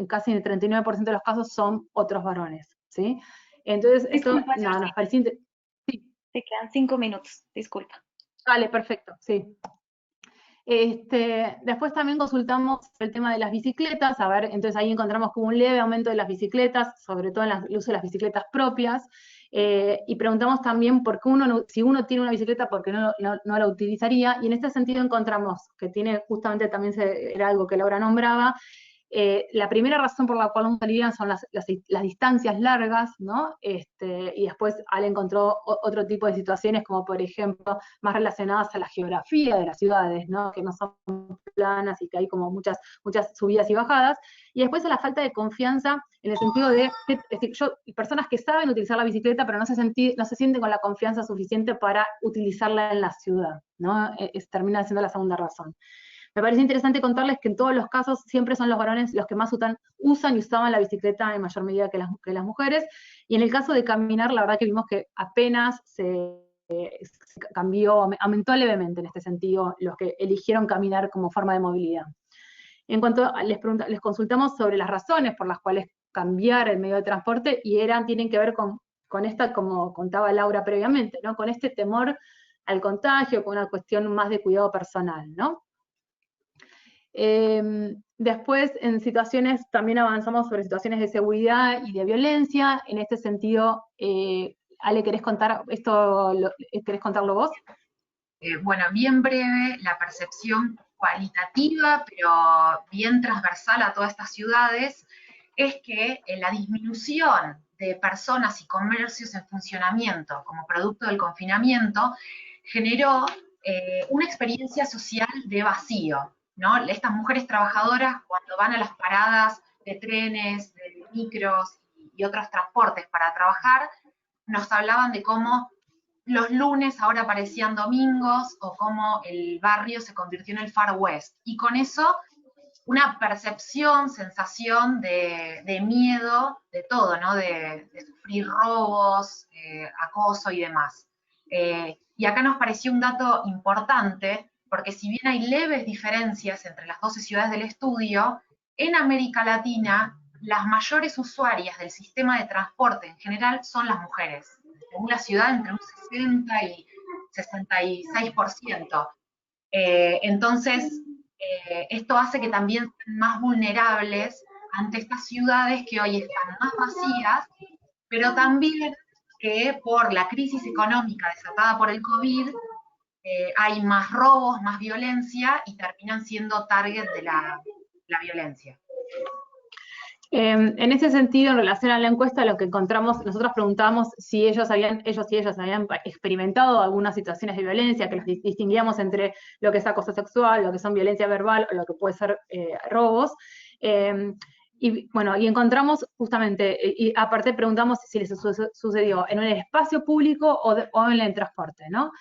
casi el 39% de los casos son otros varones, ¿sí? Entonces, Disculpa, esto nos Georgie, parecía... Sí, te quedan 5 minutos, disculpa. vale, perfecto, sí. Después también consultamos el tema de las bicicletas, a ver, entonces ahí encontramos como un leve aumento de las bicicletas, sobre todo en el uso de las bicicletas propias, y preguntamos también por qué si uno tiene una bicicleta, ¿por qué no la utilizaría? Y en este sentido encontramos que tiene, justamente también era algo que Laura nombraba, la primera razón por la cual no salirían son las distancias largas, ¿no? Y después Ale encontró otro tipo de situaciones, como por ejemplo, más relacionadas a la geografía de las ciudades, ¿no? Que no son planas y que hay como muchas subidas y bajadas. Y después a la falta de confianza, en el sentido de, es decir, personas que saben utilizar la bicicleta, pero no se sienten con la confianza suficiente para utilizarla en la ciudad, ¿no? Termina siendo la segunda razón. Me parece interesante contarles que en todos los casos siempre son los varones los que más usan y usaban la bicicleta en mayor medida que las mujeres, y en el caso de caminar, la verdad que vimos que apenas se cambió, aumentó levemente en este sentido los que eligieron caminar como forma de movilidad. En cuanto les consultamos sobre las razones por las cuales cambiar el medio de transporte, y tienen que ver con esta, como contaba Laura previamente, ¿no? Con este temor al contagio, con una cuestión más de cuidado personal, ¿no? Después, en situaciones, también avanzamos sobre situaciones de seguridad y de violencia. En este sentido, Ale, ¿querés contar esto? ¿Querés contarlo vos? Bueno, bien breve, la percepción cualitativa, pero bien transversal a todas estas ciudades, es que la disminución de personas y comercios en funcionamiento como producto del confinamiento generó una experiencia social de vacío, ¿no? Estas mujeres trabajadoras, cuando van a las paradas de trenes, de micros y otros transportes para trabajar, nos hablaban de cómo los lunes ahora parecían domingos, o cómo el barrio se convirtió en el Far West. Y con eso, una percepción, sensación de miedo, de todo, ¿no? De sufrir robos, acoso y demás. Y acá nos pareció un dato importante, porque si bien hay leves diferencias entre las 12 ciudades del estudio, en América Latina las mayores usuarias del sistema de transporte en general son las mujeres. Según la ciudad, entre un 60 y 66%. Entonces, esto hace que también sean más vulnerables ante estas ciudades que hoy están más vacías, pero también que por la crisis económica desatada por el COVID, hay más robos, más violencia y terminan siendo target de la violencia. En ese sentido, en relación a la encuesta, lo que encontramos, nosotros preguntamos si ellos y ellas habían experimentado algunas situaciones de violencia, que los distinguíamos entre lo que es acoso sexual, lo que son violencia verbal, o lo que puede ser robos. Y bueno, y encontramos justamente, y aparte preguntamos si les sucedió en un espacio público o en el transporte, ¿no?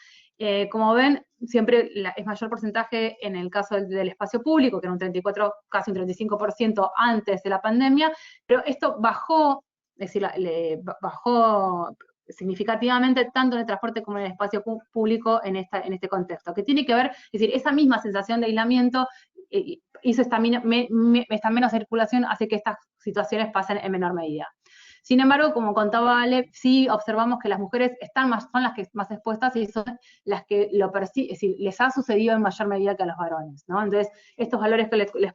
Como ven, siempre es mayor porcentaje en el caso del espacio público, que era un 34, casi un 35% antes de la pandemia, pero esto bajó, es decir, bajó significativamente tanto en el transporte como en el espacio público en este contexto, que tiene que ver, es decir, esa misma sensación de aislamiento hizo esta menos circulación, hace que estas situaciones pasen en menor medida. Sin embargo, como contaba Ale, sí observamos que las mujeres son las que más expuestas y son las que lo perciben, es decir, les ha sucedido en mayor medida que a los varones, ¿no? Entonces, estos valores que les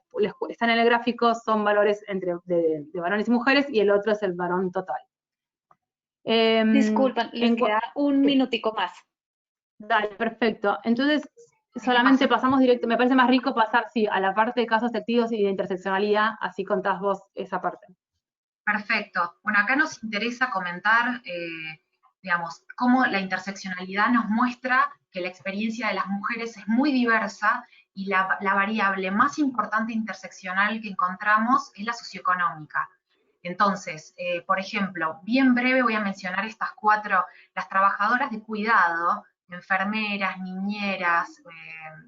están en el gráfico son valores de varones y mujeres, y el otro es el varón total. Disculpan, les queda un minutico más. Dale, perfecto. Entonces, solamente pasamos directo, me parece más rico pasar, sí, a la parte de casos efectivos y de interseccionalidad, así contás vos esa parte. Perfecto. Bueno, acá nos interesa comentar, digamos, cómo la interseccionalidad nos muestra que la experiencia de las mujeres es muy diversa y la variable más importante interseccional que encontramos es la socioeconómica. Entonces, por ejemplo, bien breve voy a mencionar estas 4, las trabajadoras de cuidado, enfermeras, niñeras,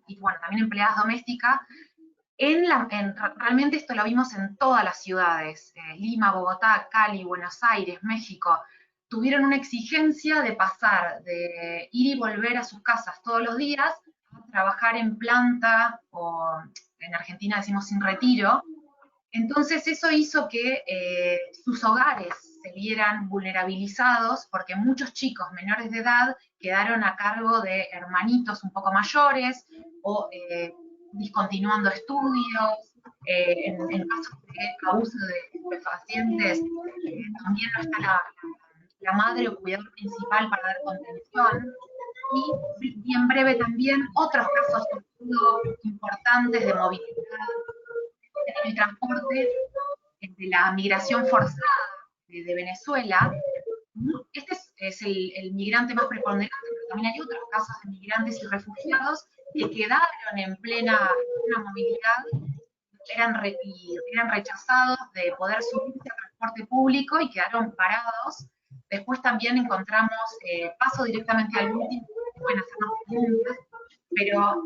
y bueno, también empleadas domésticas. Realmente esto lo vimos en todas las ciudades, Lima, Bogotá, Cali, Buenos Aires, México, tuvieron una exigencia de pasar de ir y volver a sus casas todos los días a trabajar en planta, o en Argentina decimos sin retiro. Entonces eso hizo que sus hogares se vieran vulnerabilizados, porque muchos chicos menores de edad quedaron a cargo de hermanitos un poco mayores, o discontinuando estudios, en casos de abuso de estupefacientes, también no está la madre o cuidador principal para dar contención. Y en breve también otros casos importantes de movilidad en el transporte, de la migración forzada de Venezuela. Este es el migrante más preponderante, pero también hay otros casos de migrantes y refugiados que quedaron en plena movilidad, eran rechazados de poder subirse al transporte público y quedaron parados. Después también encontramos, paso directamente al último, pueden hacernos preguntas, pero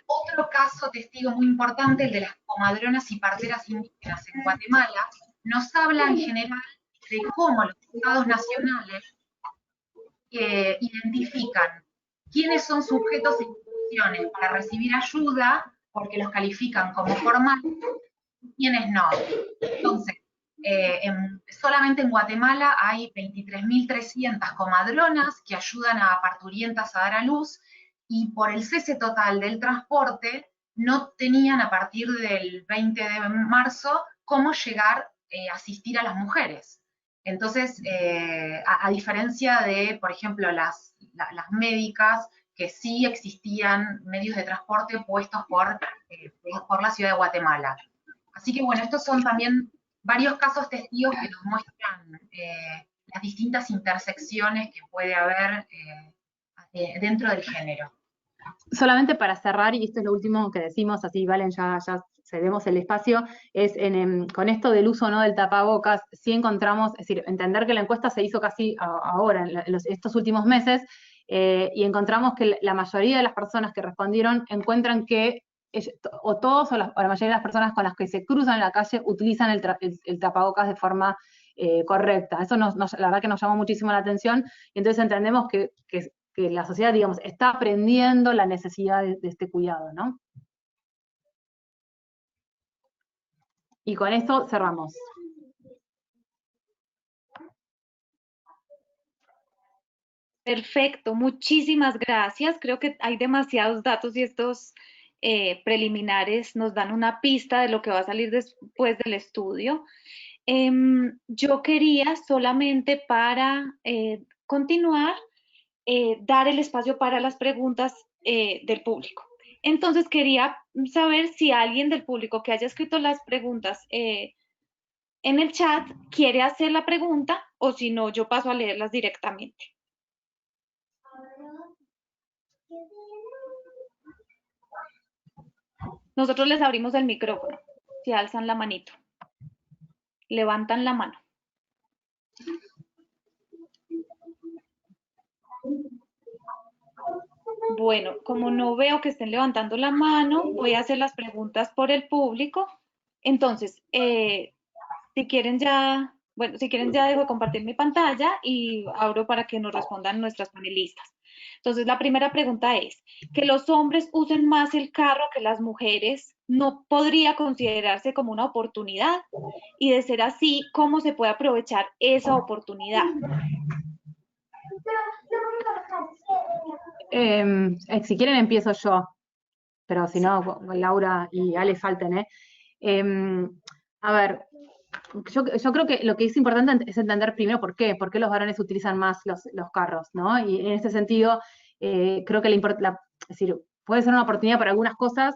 otro caso testigo muy importante, el de las comadronas y parteras indígenas en Guatemala, nos habla en general de cómo los estados nacionales identifican quiénes son sujetos e instituciones para recibir ayuda, porque los califican como formales, y quiénes no. Entonces, solamente en Guatemala hay 23.300 comadronas que ayudan a parturientas a dar a luz, y por el cese total del transporte no tenían a partir del 20 de marzo cómo llegar a asistir a las mujeres. Entonces, a diferencia de, por ejemplo, las médicas, que sí existían medios de transporte puestos por la ciudad de Guatemala. Así que bueno, estos son también varios casos testigos que nos muestran las distintas intersecciones que puede haber dentro del género. Solamente para cerrar, y esto es lo último que decimos, así Valen, ya cedemos el espacio, es con esto del uso o no del tapabocas, sí encontramos, es decir, entender que la encuesta se hizo casi ahora, en estos últimos meses, y encontramos que la mayoría de las personas que respondieron encuentran que o todos o la mayoría de las personas con las que se cruzan en la calle utilizan el tapabocas de forma correcta. Eso la verdad que nos llamó muchísimo la atención, y entonces entendemos que la sociedad, digamos, está aprendiendo la necesidad de este cuidado, ¿no? Y con esto cerramos. Perfecto, muchísimas gracias. Creo que hay demasiados datos y estos preliminares nos dan una pista de lo que va a salir después del estudio. Yo quería solamente para continuar, dar el espacio para las preguntas del público. Entonces quería saber si alguien del público que haya escrito las preguntas en el chat quiere hacer la pregunta, o si no, yo paso a leerlas directamente. Nosotros les abrimos el micrófono, si alzan la manito, levantan la mano. Bueno, como no veo que estén levantando la mano, voy a hacer las preguntas por el público. Entonces, si quieren ya dejo de compartir mi pantalla y abro para que nos respondan nuestras panelistas. Entonces, la primera pregunta es, ¿que los hombres usen más el carro que las mujeres no podría considerarse como una oportunidad? Y de ser así, ¿cómo se puede aprovechar esa oportunidad? Si quieren empiezo yo, pero si no, Laura y Ale falten, a ver, yo creo que lo que es importante es entender primero por qué los varones utilizan más los carros, ¿no? Y en este sentido, creo que es decir, puede ser una oportunidad para algunas cosas,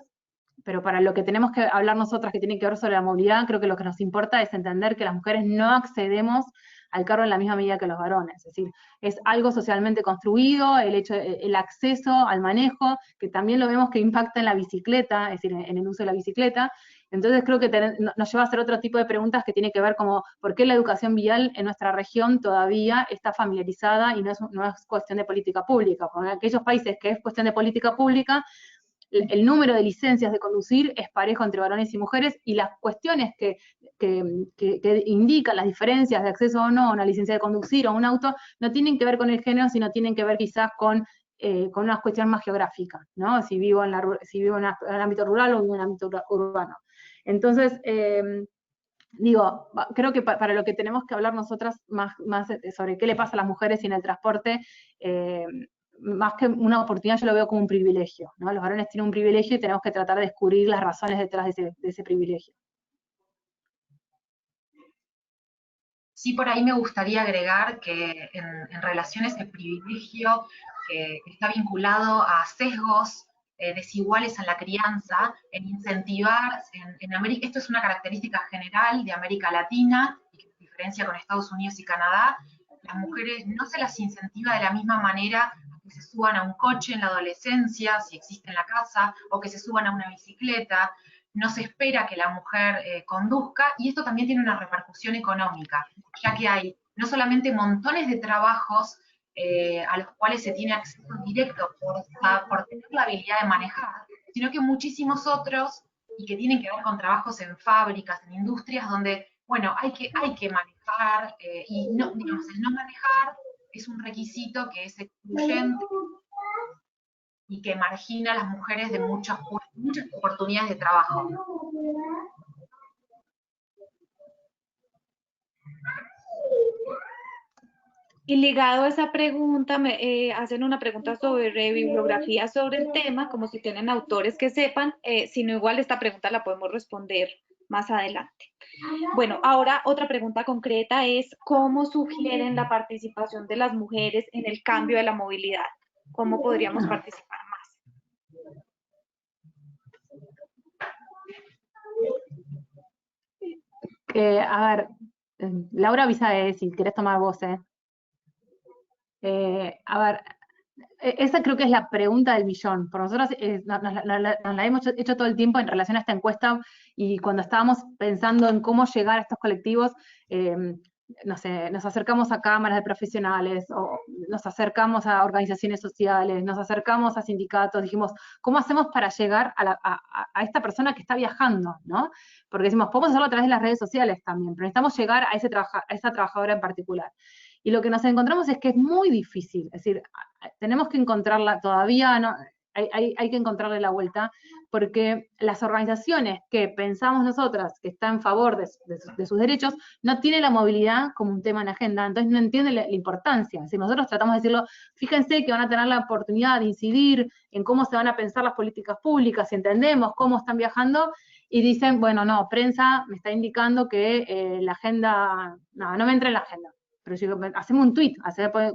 pero para lo que tenemos que hablar nosotras, que tiene que ver sobre la movilidad, creo que lo que nos importa es entender que las mujeres no accedemos al carro en la misma medida que los varones. Es decir, es algo socialmente construido, el acceso al manejo, que también lo vemos que impacta en la bicicleta, es decir, en el uso de la bicicleta. Entonces creo que nos lleva a hacer otro tipo de preguntas que tiene que ver como por qué la educación vial en nuestra región todavía está familiarizada y no es cuestión de política pública. Porque en aquellos países que es cuestión de política pública, el número de licencias de conducir es parejo entre varones y mujeres, y las cuestiones que indican las diferencias de acceso o no a una licencia de conducir o a un auto no tienen que ver con el género, sino tienen que ver quizás con una cuestión más geográfica, ¿no? Si vivo en el ámbito rural o en el ámbito urbano. Entonces, digo, creo que para lo que tenemos que hablar nosotras más sobre qué le pasa a las mujeres y en el transporte, más que una oportunidad, yo lo veo como un privilegio, ¿no? Los varones tienen un privilegio y tenemos que tratar de descubrir las razones detrás de ese privilegio. Sí, por ahí me gustaría agregar que en relación a ese privilegio que está vinculado a sesgos desiguales en la crianza, en incentivar, en América, esto es una característica general de América Latina, y que se diferencia con Estados Unidos y Canadá, las mujeres no se las incentiva de la misma manera a que se suban a un coche en la adolescencia, si existe en la casa, o que se suban a una bicicleta. No se espera que la mujer conduzca, y esto también tiene una repercusión económica, ya que hay no solamente montones de trabajos a los cuales se tiene acceso directo por tener la habilidad de manejar, sino que muchísimos otros, y que tienen que ver con trabajos en fábricas, en industrias, donde, bueno, hay que manejar, y no, digamos, el no manejar es un requisito que es excluyente y que margina a las mujeres de muchas oportunidades de trabajo. Y ligado a esa pregunta, me hacen una pregunta sobre bibliografía sobre el tema, como si tienen autores que sepan, si no igual esta pregunta la podemos responder más adelante. Bueno, ahora otra pregunta concreta es, ¿cómo sugieren la participación de las mujeres en el cambio de la movilidad? ¿Cómo podríamos participar más? A ver, Laura avisa si querés tomar voz, a ver, esa creo que es la pregunta del millón. Por nosotros nos la hemos hecho todo el tiempo en relación a esta encuesta, y cuando estábamos pensando en cómo llegar a estos colectivos, no sé, nos acercamos a cámaras de profesionales, o nos acercamos a organizaciones sociales, nos acercamos a sindicatos, dijimos, ¿cómo hacemos para llegar a esta persona que está viajando, ¿no? Porque decimos, podemos hacerlo a través de las redes sociales también, pero necesitamos llegar a esa trabajadora en particular. Y lo que nos encontramos es que es muy difícil, es decir, tenemos que encontrarla todavía, ¿no? Hay que encontrarle la vuelta, porque las organizaciones que pensamos nosotras que están en favor de sus derechos no tienen la movilidad como un tema en agenda, entonces no entienden la importancia. Es decir, nosotros tratamos de decirlo, fíjense que van a tener la oportunidad de incidir en cómo se van a pensar las políticas públicas, si entendemos cómo están viajando, y dicen, bueno, no, prensa me está indicando que la agenda, no me entra en la agenda. Pero yo, hacemos un tweet,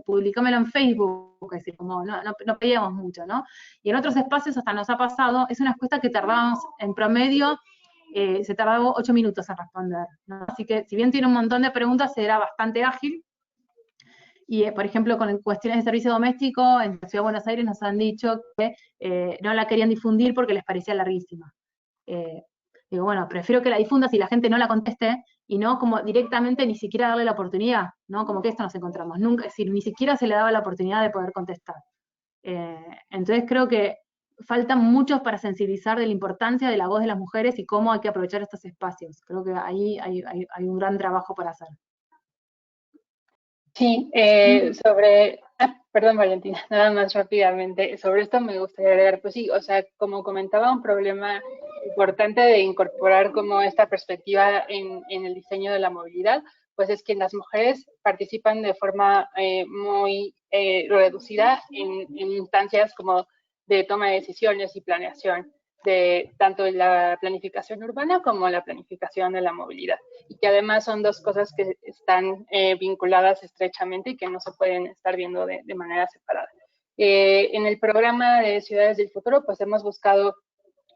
publicámelo en Facebook, es decir, como no peleamos mucho, ¿no? Y en otros espacios hasta nos ha pasado, es una encuesta que tardamos en promedio, se tardaba 8 minutos en responder, ¿no? Así que si bien tiene un montón de preguntas, era bastante ágil. Y, por ejemplo, con cuestiones de servicio doméstico, en la Ciudad de Buenos Aires nos han dicho que no la querían difundir porque les parecía larguísima. Digo, bueno, prefiero que la difundas y la gente no la conteste, y no como directamente ni siquiera darle la oportunidad, ¿no? Como que esto nos encontramos. Nunca, es decir, ni siquiera se le daba la oportunidad de poder contestar. Entonces creo que faltan muchos para sensibilizar de la importancia de la voz de las mujeres y cómo hay que aprovechar estos espacios. Creo que ahí hay un gran trabajo por hacer. Sí, perdón Valentina, nada más rápidamente, sobre esto me gustaría agregar, pues sí, o sea, como comentaba, un problema importante de incorporar como esta perspectiva en el diseño de la movilidad, pues es que las mujeres participan de forma muy reducida en instancias como de toma de decisiones y planeación, de tanto la planificación urbana como la planificación de la movilidad, y que además son dos cosas que están vinculadas estrechamente y que no se pueden estar viendo de manera separada. En el programa de Ciudades del Futuro, pues hemos buscado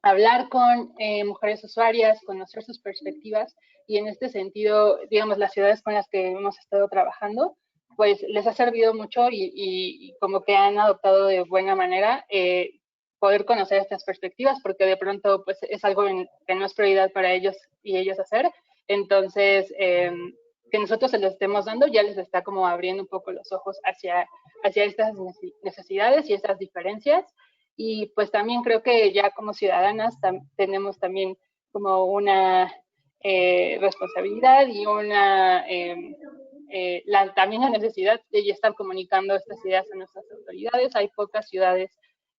hablar con mujeres usuarias, conocer sus perspectivas, y en este sentido, digamos, las ciudades con las que hemos estado trabajando, pues les ha servido mucho y como que han adoptado de buena manera poder conocer estas perspectivas, porque de pronto pues es algo que no es prioridad para ellos y ellas hacer. Entonces, que nosotros se los estemos dando ya les está como abriendo un poco los ojos hacia estas necesidades y estas diferencias. Y pues también creo que ya como ciudadanas tenemos también como una responsabilidad y también la necesidad de ya estar comunicando estas ideas a nuestras autoridades. Hay pocas ciudades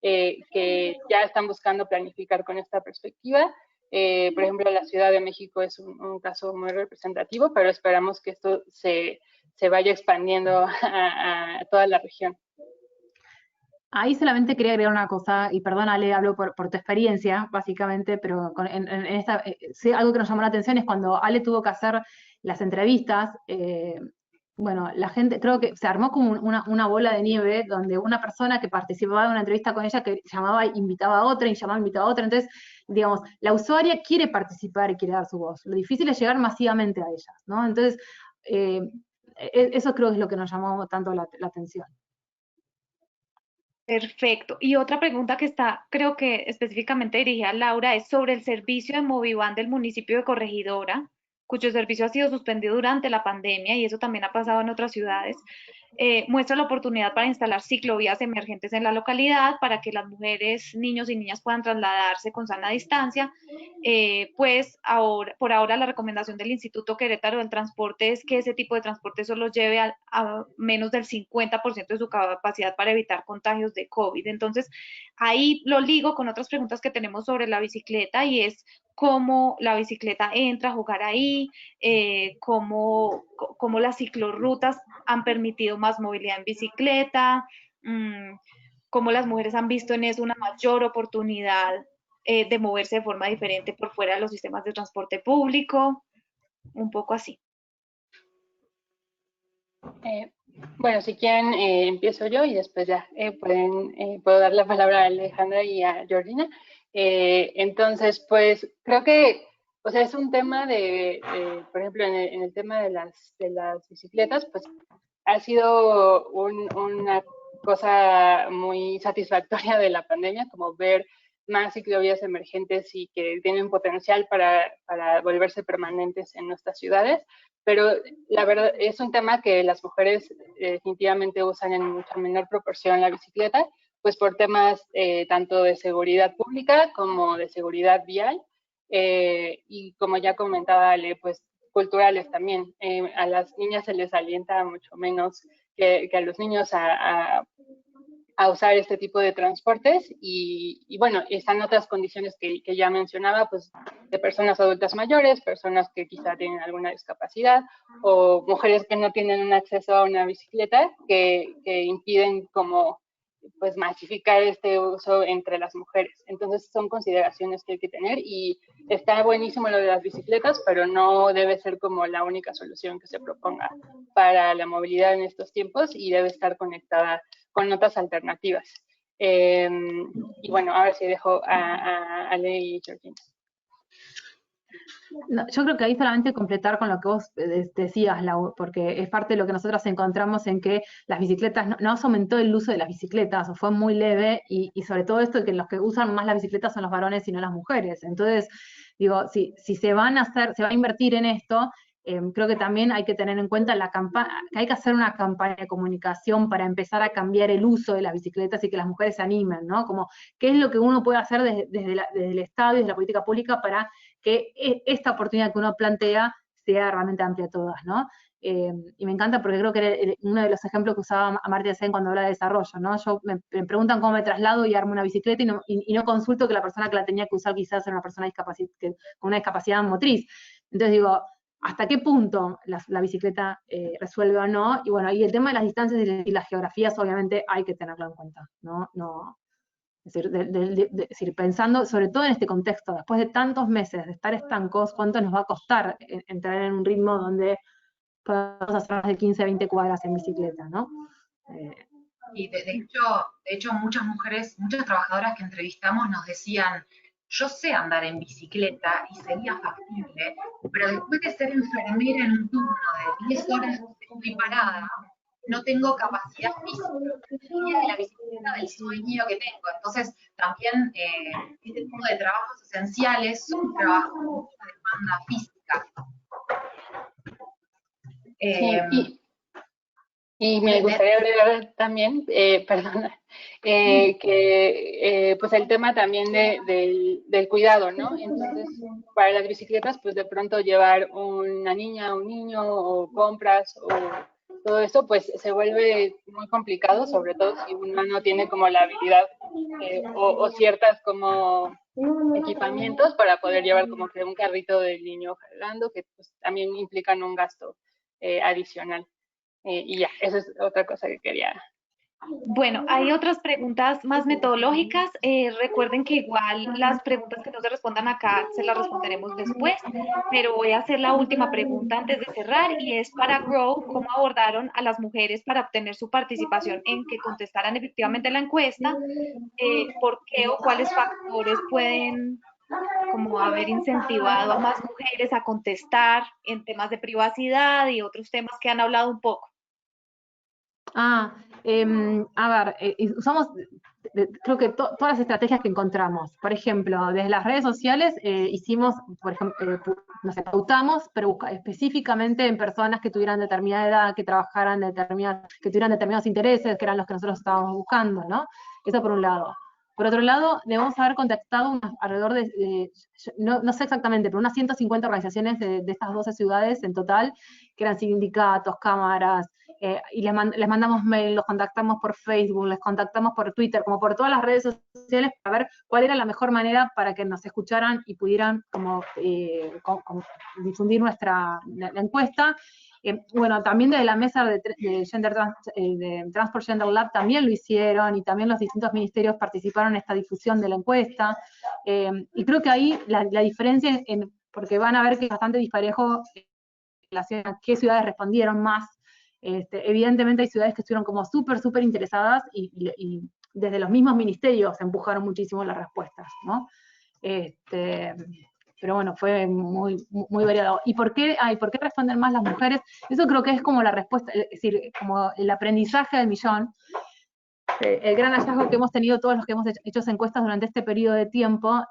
que ya están buscando planificar con esta perspectiva. Por ejemplo, la Ciudad de México es un caso muy representativo, pero esperamos que esto se vaya expandiendo a toda la región. Ahí solamente quería agregar una cosa, y perdón Ale, hablo por tu experiencia, básicamente, pero sí, algo que nos llamó la atención es cuando Ale tuvo que hacer las entrevistas, bueno, la gente, creo que se armó como una bola de nieve, donde una persona que participaba de una entrevista con ella, que llamaba, invitaba a otra, y llamaba, invitaba a otra, entonces, digamos, la usuaria quiere participar y quiere dar su voz, lo difícil es llegar masivamente a ellas, ¿no? Entonces, eso creo que es lo que nos llamó tanto la atención. Perfecto. Y otra pregunta que está, creo que específicamente dirigida a Laura, es sobre el servicio de Moviván del municipio de Corregidora, cuyo servicio ha sido suspendido durante la pandemia y eso también ha pasado en otras ciudades. Muestra la oportunidad para instalar ciclovías emergentes en la localidad para que las mujeres, niños y niñas puedan trasladarse con sana distancia. Pues ahora, por ahora la recomendación del Instituto Querétaro del Transporte es que ese tipo de transporte solo lleve a menos del 50% de su capacidad para evitar contagios de COVID. Entonces, ahí lo ligo con otras preguntas que tenemos sobre la bicicleta y es cómo la bicicleta entra a jugar ahí, cómo las ciclorrutas han permitido más movilidad en bicicleta, cómo las mujeres han visto en eso una mayor oportunidad de moverse de forma diferente por fuera de los sistemas de transporte público, un poco así. Bueno, si quieren empiezo yo y después ya puedo dar la palabra a Alejandra y a Georgina. Entonces, pues creo que, o sea, es un tema por ejemplo, en el tema de las bicicletas, pues ha sido una cosa muy satisfactoria de la pandemia, como ver más ciclovías emergentes y que tienen potencial para volverse permanentes en nuestras ciudades, pero la verdad es un tema que las mujeres definitivamente usan en mucha menor proporción la bicicleta, pues por temas tanto de seguridad pública como de seguridad vial, y como ya comentaba Ale, pues culturales también. A las niñas se les alienta mucho menos que a los niños a usar este tipo de transportes y bueno, están otras condiciones que ya mencionaba, pues de personas adultas mayores, personas que quizá tienen alguna discapacidad o mujeres que no tienen un acceso a una bicicleta que impiden como pues masificar este uso entre las mujeres. Entonces son consideraciones que hay que tener y está buenísimo lo de las bicicletas, pero no debe ser como la única solución que se proponga para la movilidad en estos tiempos y debe estar conectada con otras alternativas. Y bueno, ahora sí dejo a Ale y Georgina. No, yo creo que ahí solamente completar con lo que vos decías, Lau, porque es parte de lo que nosotros encontramos en que las bicicletas, no se aumentó el uso de las bicicletas, o fue muy leve, y sobre todo esto, que los que usan más las bicicletas son los varones y no las mujeres. Entonces, digo, si se va a invertir en esto, creo que también hay que tener en cuenta que hay que hacer una campaña de comunicación para empezar a cambiar el uso de las bicicletas y que las mujeres se animen, ¿no? Como, ¿qué es lo que uno puede hacer desde el Estado y desde la política pública para que esta oportunidad que uno plantea sea realmente amplia a todas, ¿no? Y me encanta porque creo que era uno de los ejemplos que usaba Amartya Sen cuando habla de desarrollo, ¿no? Me preguntan cómo me traslado y armo una bicicleta y no consulto que la persona que la tenía que usar quizás era una persona con una discapacidad motriz. Entonces digo, ¿hasta qué punto la bicicleta resuelve o no? Y bueno, y el tema de las distancias y las geografías obviamente hay que tenerlo en cuenta, ¿no? Es decir, pensando sobre todo en este contexto, después de tantos meses de estar estancos, ¿cuánto nos va a costar entrar en un ritmo donde podamos hacer más de 15, 20 cuadras en bicicleta, ¿no? Y de hecho, muchas mujeres, muchas trabajadoras que entrevistamos nos decían, yo sé andar en bicicleta y sería factible, pero después de ser enfermera en un turno de 10 horas que estoy parada, no tengo capacidad física ni de la bicicleta del sueño que tengo. Entonces, también este tipo de trabajos esenciales son trabajos con mucha demanda física. Y me gustaría agregar también, perdona, que pues el tema también del cuidado, ¿no? Entonces, para las bicicletas, pues de pronto llevar una niña, un niño, o compras, o todo eso, pues se vuelve muy complicado, sobre todo si uno no tiene como la habilidad o ciertas como equipamientos para poder llevar como que un carrito del niño cargando, que pues también implican un gasto adicional. Y ya, esa es otra cosa que quería. Bueno, hay otras preguntas más metodológicas. Recuerden que igual las preguntas que no se respondan acá se las responderemos después, pero voy a hacer la última pregunta antes de cerrar y es para Grow, ¿cómo abordaron a las mujeres para obtener su participación en que contestaran efectivamente la encuesta? ¿Por qué o cuáles factores pueden como haber incentivado a más mujeres a contestar en temas de privacidad y otros temas que han hablado un poco? A ver, usamos, creo que todas las estrategias que encontramos. Por ejemplo, desde las redes sociales hicimos, por ejemplo, nos pautamos, pero específicamente en personas que tuvieran determinada edad, que trabajaran que tuvieran determinados intereses, que eran los que nosotros estábamos buscando, ¿no? Eso por un lado. Por otro lado, debemos haber contactado alrededor de no sé exactamente, pero unas 150 organizaciones de estas 12 ciudades en total, que eran sindicatos, cámaras, y les mandamos mail, los contactamos por Facebook, les contactamos por Twitter, como por todas las redes sociales, para ver cuál era la mejor manera para que nos escucharan y pudieran como difundir la encuesta. Bueno, también desde la mesa de Transport Gender Lab también lo hicieron, y también los distintos ministerios participaron en esta difusión de la encuesta, y creo que ahí la diferencia, porque van a ver que es bastante disparejo en relación a qué ciudades respondieron más. Evidentemente hay ciudades que estuvieron como súper interesadas y desde los mismos ministerios empujaron muchísimo las respuestas, ¿no? Pero bueno, fue muy variado. ¿Y por qué responden más las mujeres? Eso creo que es como la respuesta, es decir, como el aprendizaje del millón. El gran hallazgo que hemos tenido todos los que hemos hecho encuestas durante este periodo de tiempo,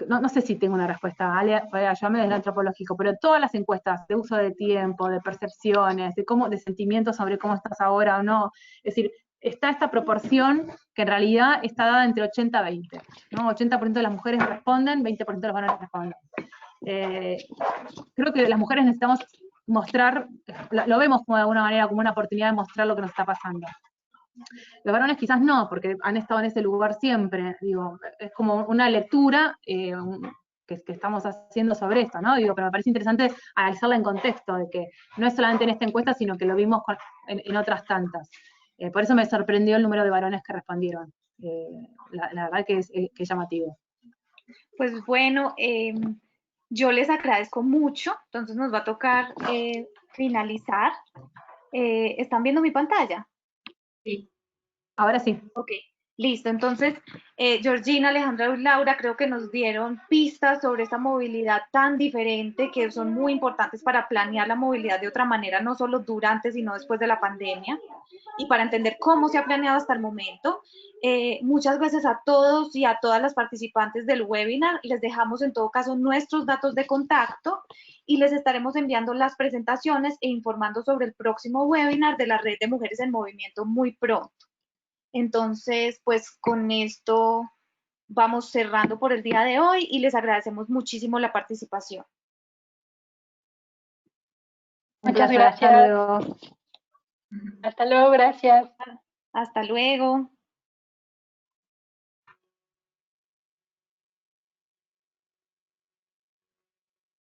no sé si tengo una respuesta, Ale, ayúdame desde el antropológico, pero todas las encuestas de uso de tiempo, de percepciones, de sentimientos sobre cómo estás ahora o no, es decir, está esta proporción que en realidad está dada entre 80 y 20, ¿no? 80% de las mujeres responden, 20% de los varones responden. Creo que las mujeres necesitamos mostrar, lo vemos como de alguna manera como una oportunidad de mostrar lo que nos está pasando. Los varones quizás no, porque han estado en ese lugar siempre, digo, es como una lectura que estamos haciendo sobre esto, ¿no? Digo, pero me parece interesante analizarla en contexto, de que no es solamente en esta encuesta, sino que lo vimos en otras tantas. Por eso me sorprendió el número de varones que respondieron. La verdad que es llamativo. Pues bueno, yo les agradezco mucho, entonces nos va a tocar finalizar. ¿Están viendo mi pantalla? Sí. Ahora sí. Ok, listo. Entonces, Georgina, Alejandra y Laura creo que nos dieron pistas sobre esta movilidad tan diferente que son muy importantes para planear la movilidad de otra manera, no solo durante, sino después de la pandemia, y para entender cómo se ha planeado hasta el momento. Muchas gracias a todos y a todas las participantes del webinar. Les dejamos en todo caso nuestros datos de contacto y les estaremos enviando las presentaciones e informando sobre el próximo webinar de la Red de Mujeres en Movimiento muy pronto. Entonces, pues con esto vamos cerrando por el día de hoy y les agradecemos muchísimo la participación. Muchas gracias. Hasta luego. Hasta luego, gracias. Hasta luego.